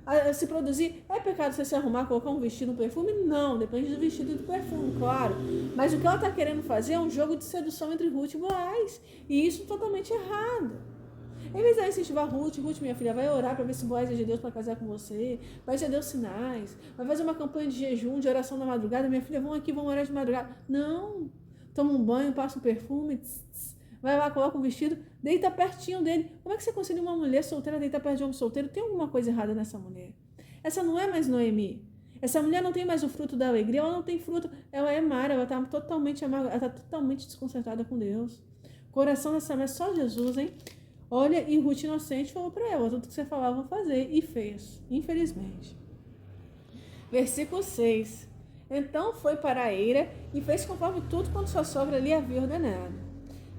[SPEAKER 1] A se produzir, é pecado você se arrumar, colocar um vestido, um perfume? Não, depende do vestido e do perfume, claro. Mas o que ela está querendo fazer é um jogo de sedução entre Ruth e Boaz. E isso é totalmente errado. Em vez de incentivar Ruth, minha filha, vai orar para ver se Boaz é de Deus para casar com você, vai te dar os sinais, vai fazer uma campanha de jejum, de oração na madrugada, minha filha, vão aqui, vão orar de madrugada. Não, toma um banho, passa um perfume, vai lá, coloca um vestido, deita pertinho dele. Como é que você consegue uma mulher solteira deitar perto de um homem solteiro? Tem alguma coisa errada nessa mulher. Essa não é mais Noemi. Essa mulher não tem mais o fruto da alegria, ela não tem fruto, ela é Mara, ela está totalmente amarga, ela está totalmente desconcertada com Deus. O coração dessa mulher, só Jesus, hein? Olha, e Ruth inocente falou para ela, tudo que você falava eu vou fazer, e fez, infelizmente. Versículo 6. Então foi para a eira e fez conforme tudo quanto sua sogra lhe havia ordenado.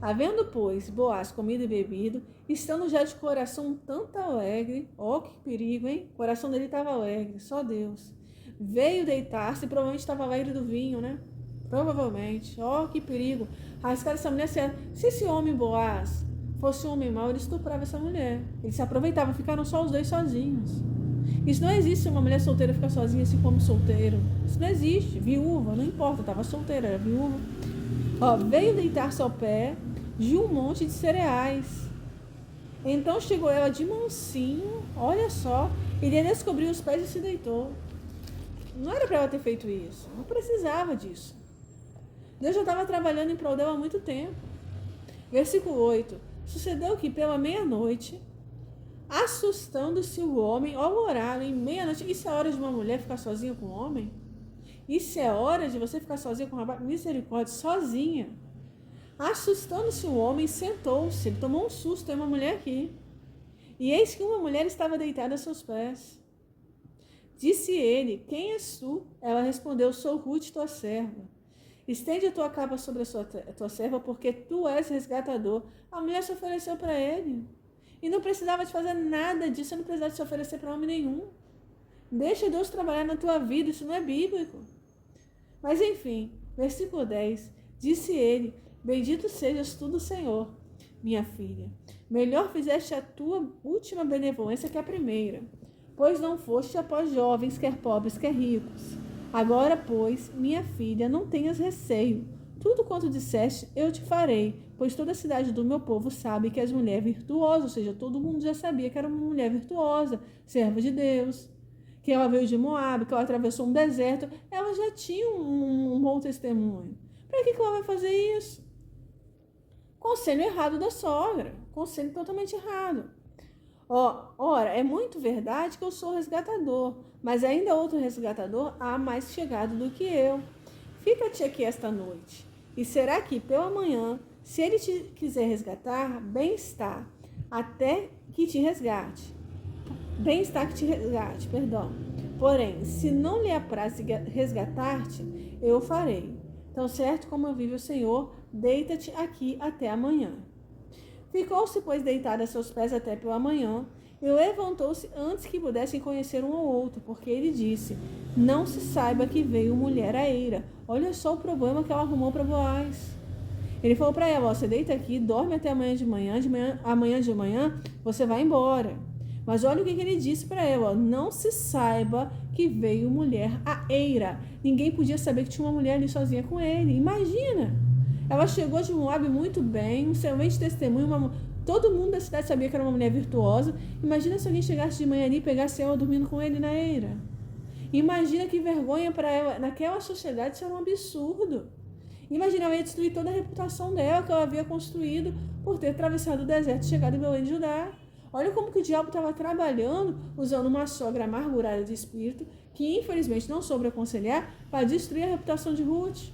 [SPEAKER 1] Havendo, pois, Boaz comido e bebido, estando já de coração um tanto alegre, ó que perigo, hein? O coração dele estava alegre, só Deus. Veio deitar-se, provavelmente estava alegre do vinho, né? Provavelmente, ó que perigo. Arriscar essa mulher, se esse homem Boaz fosse um homem mau, ele estuprava essa mulher. Ele se aproveitava, ficaram só os dois sozinhos. Isso não existe, uma mulher solteira ficar sozinha assim como solteiro. Isso não existe. Viúva, não importa, estava solteira, era viúva. Ó, veio deitar-se ao pé de um monte de cereais. Então chegou ela de mansinho, olha só, e ele descobriu os pés e se deitou. Não era para ela ter feito isso, não precisava disso. Deus já estava trabalhando em prol dela há muito tempo. Versículo 8. Sucedeu que pela meia-noite, assustando-se o homem ao orar em meia-noite. Isso é hora de uma mulher ficar sozinha com um homem? Isso é hora de você ficar sozinha com um rapaz? Misericórdia, sozinha. Assustando-se o homem, sentou-se. Ele tomou um susto, tem uma mulher aqui. E eis que uma mulher estava deitada a seus pés. Disse ele, quem és tu? Ela respondeu, sou Ruth, tua serva. Estende a tua capa sobre a tua serva, porque tu és resgatador. A mulher se ofereceu para ele. E não precisava de fazer nada disso, não precisava de se oferecer para homem nenhum. Deixa Deus trabalhar na tua vida, isso não é bíblico. Mas enfim, versículo 10, disse ele, bendito sejas tu do Senhor, minha filha. Melhor fizeste a tua última benevolência que a primeira, pois não foste após jovens, quer pobres, quer ricos. Agora, pois, minha filha, não tenhas receio. Tudo quanto disseste, eu te farei, pois toda a cidade do meu povo sabe que és mulher virtuosa, ou seja, todo mundo já sabia que era uma mulher virtuosa, serva de Deus, que ela veio de Moabe, que ela atravessou um deserto, ela já tinha um bom testemunho. Para que ela vai fazer isso? Conselho errado da sogra, conselho totalmente errado. Ora, é muito verdade que eu sou resgatador, mas ainda outro resgatador há mais chegado do que eu. Fica-te aqui esta noite, e será que pela manhã, se ele te quiser resgatar, bem está, até que te resgate. Bem está que te resgate, perdão. Porém, se não lhe apraz resgatar-te, eu o farei. Tão certo como vive o Senhor, deita-te aqui até amanhã. Ficou-se, pois, deitada a seus pés até pela manhã, e levantou-se antes que pudessem conhecer um ao outro, porque ele disse, não se saiba que veio mulher à eira. Olha só o problema que ela arrumou para Boaz. Ele falou para ela, você deita aqui, dorme até amanhã de manhã você vai embora. Mas olha o que ele disse para ela, não se saiba que veio mulher à eira. Ninguém podia saber que tinha uma mulher ali sozinha com ele, imagina. Ela chegou de Moabe muito bem, um excelente testemunho, todo mundo da cidade sabia que era uma mulher virtuosa. Imagina se alguém chegasse de manhã ali e pegasse ela dormindo com ele na eira. Imagina que vergonha para ela, naquela sociedade isso era um absurdo. Imagina, ela ia destruir toda a reputação dela que ela havia construído por ter atravessado o deserto e chegado em Belém de Judá. Olha como que o diabo estava trabalhando, usando uma sogra amargurada de espírito, que infelizmente não soube aconselhar, para destruir a reputação de Ruth.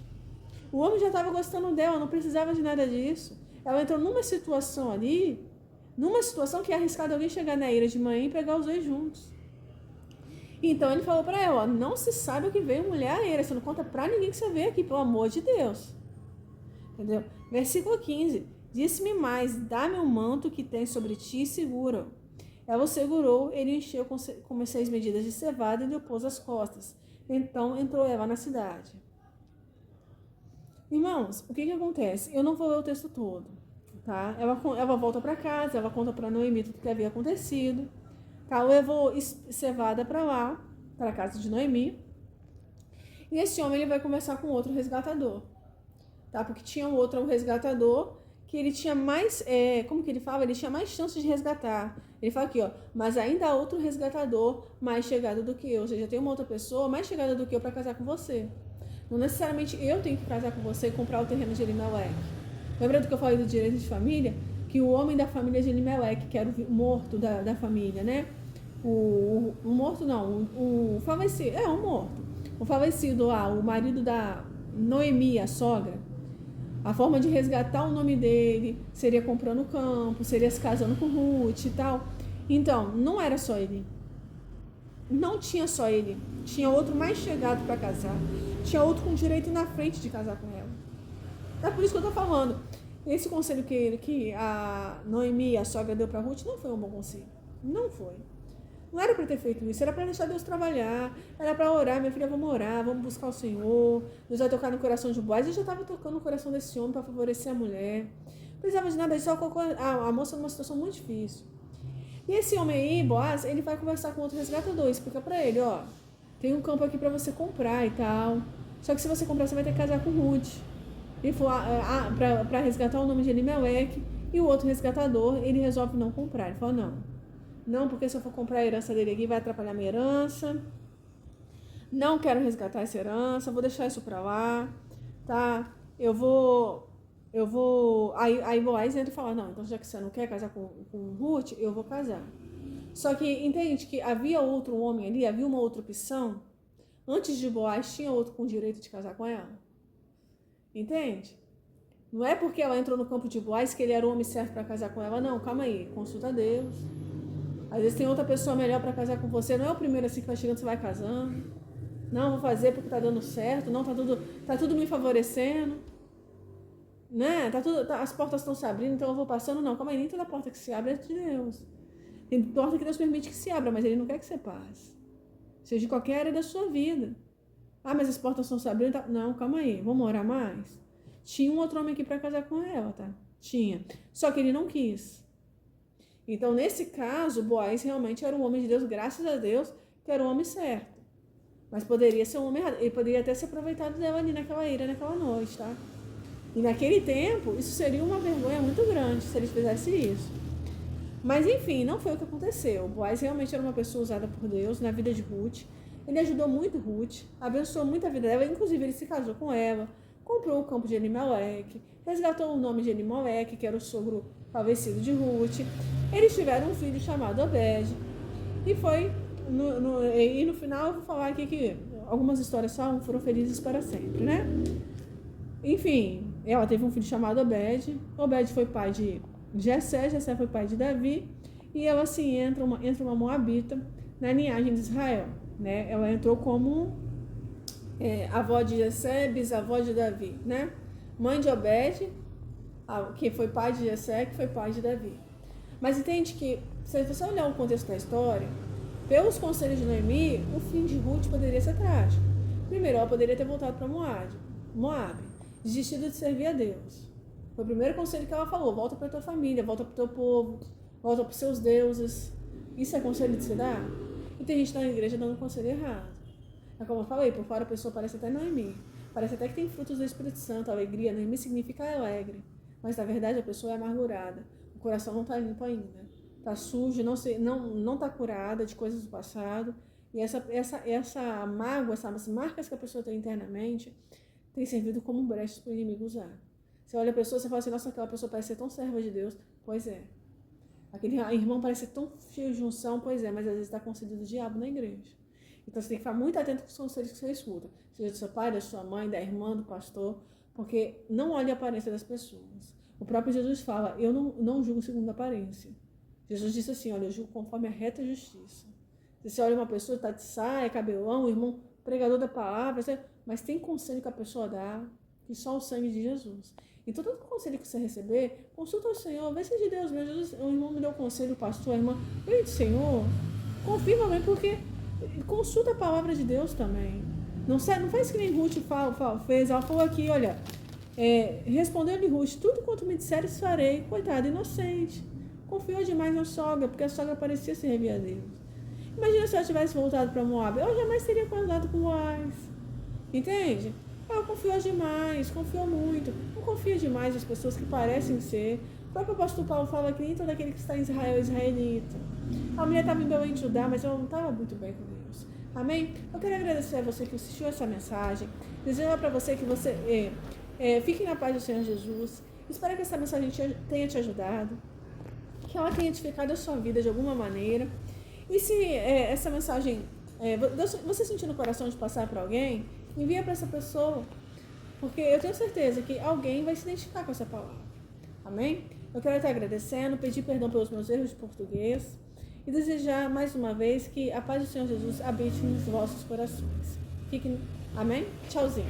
[SPEAKER 1] O homem já estava gostando dela, não precisava de nada disso. Ela entrou numa situação ali, numa situação que é arriscado alguém chegar na ilha de manhã e pegar os dois juntos. Então ele falou para ela, não se sabe o que veio mulher à eira, você não conta para ninguém que você veio aqui, pelo amor de Deus. Entendeu? Versículo 15, disse-me mais, dá-me o manto que tem sobre ti e segura-o. Ela o segurou, ele encheu com 6 medidas de cevada e lhe pôs as costas. Então entrou ela na cidade. Irmãos, o que acontece? Eu não vou ler o texto todo, tá? Ela volta para casa, ela conta para Noemi tudo que havia acontecido, tá? Levou cevada para lá, para a casa de Noemi, e esse homem ele vai conversar com outro resgatador, tá? Porque tinha um resgatador que ele tinha mais, como que ele fala? Ele tinha mais chances de resgatar. Ele fala aqui, ó, mas ainda há outro resgatador mais chegado do que eu, ou seja, tem uma outra pessoa mais chegada do que eu para casar com você. Não necessariamente eu tenho que casar com você e comprar o terreno de Elimelec. Lembra do que eu falei do direito de família? Que o homem da família de Elimelec, que era o morto da família, né? O morto não, o falecido, o morto. O falecido lá, o marido da Noemi, a sogra. A forma de resgatar o nome dele seria comprando o campo, seria se casando com Ruth e tal. Então, não era só ele. Não tinha só ele. Tinha outro mais chegado para casar. Tinha outro com direito na frente de casar com ela. É por isso que eu tô falando. Esse conselho que a Noemi, a sogra, deu para Ruth, não foi um bom conselho. Não foi. Não era para ter feito isso, era para deixar Deus trabalhar. Era para orar, minha filha, vamos orar, vamos buscar o Senhor. Deus vai tocar no coração de Boaz. Eu já estava tocando no coração desse homem para favorecer a mulher. Não precisava de nada disso, só colocou a moça numa situação muito difícil. E esse homem aí, Boaz, ele vai conversar com outro resgatador, explica para ele, ó, tem um campo aqui para você comprar e tal. Só que se você comprar, você vai ter que casar com Ruth. Ele falou para resgatar o nome de Elimelec. E o outro resgatador, ele resolve não comprar. Ele falou, não, porque se eu for comprar a herança dele aqui, vai atrapalhar minha herança. Não quero resgatar essa herança, vou deixar isso para lá, tá? Eu vou... Aí Boaz entra e fala, não, então já que você não quer casar com Ruth, eu vou casar. Só que entende que havia outro homem ali, havia uma outra opção. Antes de Boaz, tinha outro com direito de casar com ela. Entende? Não é porque ela entrou no campo de Boaz que ele era o homem certo para casar com ela. Não, calma aí, consulta a Deus. Às vezes tem outra pessoa melhor para casar com você. Não é o primeiro assim que vai chegando, você vai casando. Não, vou fazer porque tá dando certo. Não, tá tudo me favorecendo. Né? As portas estão se abrindo, então eu vou passando. Não, calma aí, nem toda porta que se abre é de Deus. Tem porta que Deus permite que se abra, mas Ele não quer que você passe. Seja de qualquer área da sua vida. Ah, mas as portas estão se abrindo. Não, calma aí, vamos orar mais? Tinha um outro homem aqui para casar com ela, tá? Tinha. Só que ele não quis. Então, nesse caso, Boaz realmente era um homem de Deus, graças a Deus, que era o homem certo. Mas poderia ser um homem errado. Ele poderia até se aproveitado dela ali naquela ira, naquela noite, tá? E naquele tempo, isso seria uma vergonha muito grande se eles fizessem isso. Mas enfim, não foi o que aconteceu. Boaz realmente era uma pessoa usada por Deus na vida de Ruth. Ele ajudou muito Ruth, abençoou muito a vida dela. Inclusive, ele se casou com ela, comprou o campo de Elimeleque, resgatou o nome de Elimeleque, que era o sogro falecido de Ruth. Eles tiveram um filho chamado Obed. E foi... no final, eu vou falar aqui que algumas histórias só foram felizes para sempre, né? Enfim, ela teve um filho chamado Obed. Obed foi pai de Jessé, Jessé foi pai de Davi. E ela, assim, entra uma moabita na linhagem de Israel, né? Ela entrou como avó de Jessé, bisavó de Davi, né? Mãe de Obed, que foi pai de Jessé, que foi pai de Davi. Mas entende que, se você olhar o contexto da história, pelos conselhos de Noemi, o fim de Ruth poderia ser trágico. Primeiro, ela poderia ter voltado para Moabe, desistido de servir a Deus. Foi o primeiro conselho que ela falou: volta para tua família, volta para o teu povo, volta para os seus deuses. Isso é conselho de se dar? E tem gente na igreja dando conselho errado. É como eu falei, por fora a pessoa parece até Noemi. Parece até que tem frutos do Espírito Santo, alegria. Noemi significa alegre. Mas na verdade a pessoa é amargurada. O coração não está limpo ainda. Está sujo, não está curada de coisas do passado. E essa mágoa, essas marcas que a pessoa tem internamente, tem servido como brechas para o inimigo usar. Você olha a pessoa, você fala assim: nossa, aquela pessoa parece ser tão serva de Deus. Pois é. Aquele irmão parece ser tão cheio de unção. Pois é, mas às vezes está concedido o diabo na igreja. Então você tem que ficar muito atento com os conselhos que você escuta. Seja do seu pai, da sua mãe, da irmã, do pastor. Porque não olhe a aparência das pessoas. O próprio Jesus fala: eu não julgo segundo a aparência. Jesus disse assim: olha, eu julgo conforme a reta justiça. Se você olha uma pessoa, tá de saia, cabelão, irmão, pregador da palavra, mas tem conselho que a pessoa dá, que só o sangue de Jesus. Então, todo conselho que você receber, consulta o Senhor, vê se é de Deus mesmo. Jesus, o irmão me deu conselho, o pastor, a irmã, veio do Senhor, confirma bem, porque consulta a palavra de Deus também. Não faz que nem Ruth fez, ela falou aqui, olha, respondeu-lhe Ruth: tudo quanto me disseres farei. Coitada, inocente. Confiou demais na sogra, porque a sogra parecia servir a Deus. Imagina se ela tivesse voltado para Moab, ela jamais teria casado com Boaz. Entende? Ela confiou demais, confiou muito. Não confia demais nas pessoas que parecem ser. O próprio apóstolo Paulo fala que nem todo aquele que está em Israel é israelita. A mulher estava em Belém de Judá, mas ela não estava muito bem com Deus. Amém? Eu quero agradecer a você que assistiu essa mensagem. Desejar para você que você fique na paz do Senhor Jesus. Espero que essa mensagem tenha te ajudado, que ela tenha edificado a sua vida de alguma maneira. E se essa mensagem você sentir no coração de passar para alguém, envia para essa pessoa, porque eu tenho certeza que alguém vai se identificar com essa palavra. Amém? Eu quero estar agradecendo, pedir perdão pelos meus erros de português e desejar mais uma vez que a paz do Senhor Jesus habite nos vossos corações. Amém? Tchauzinho.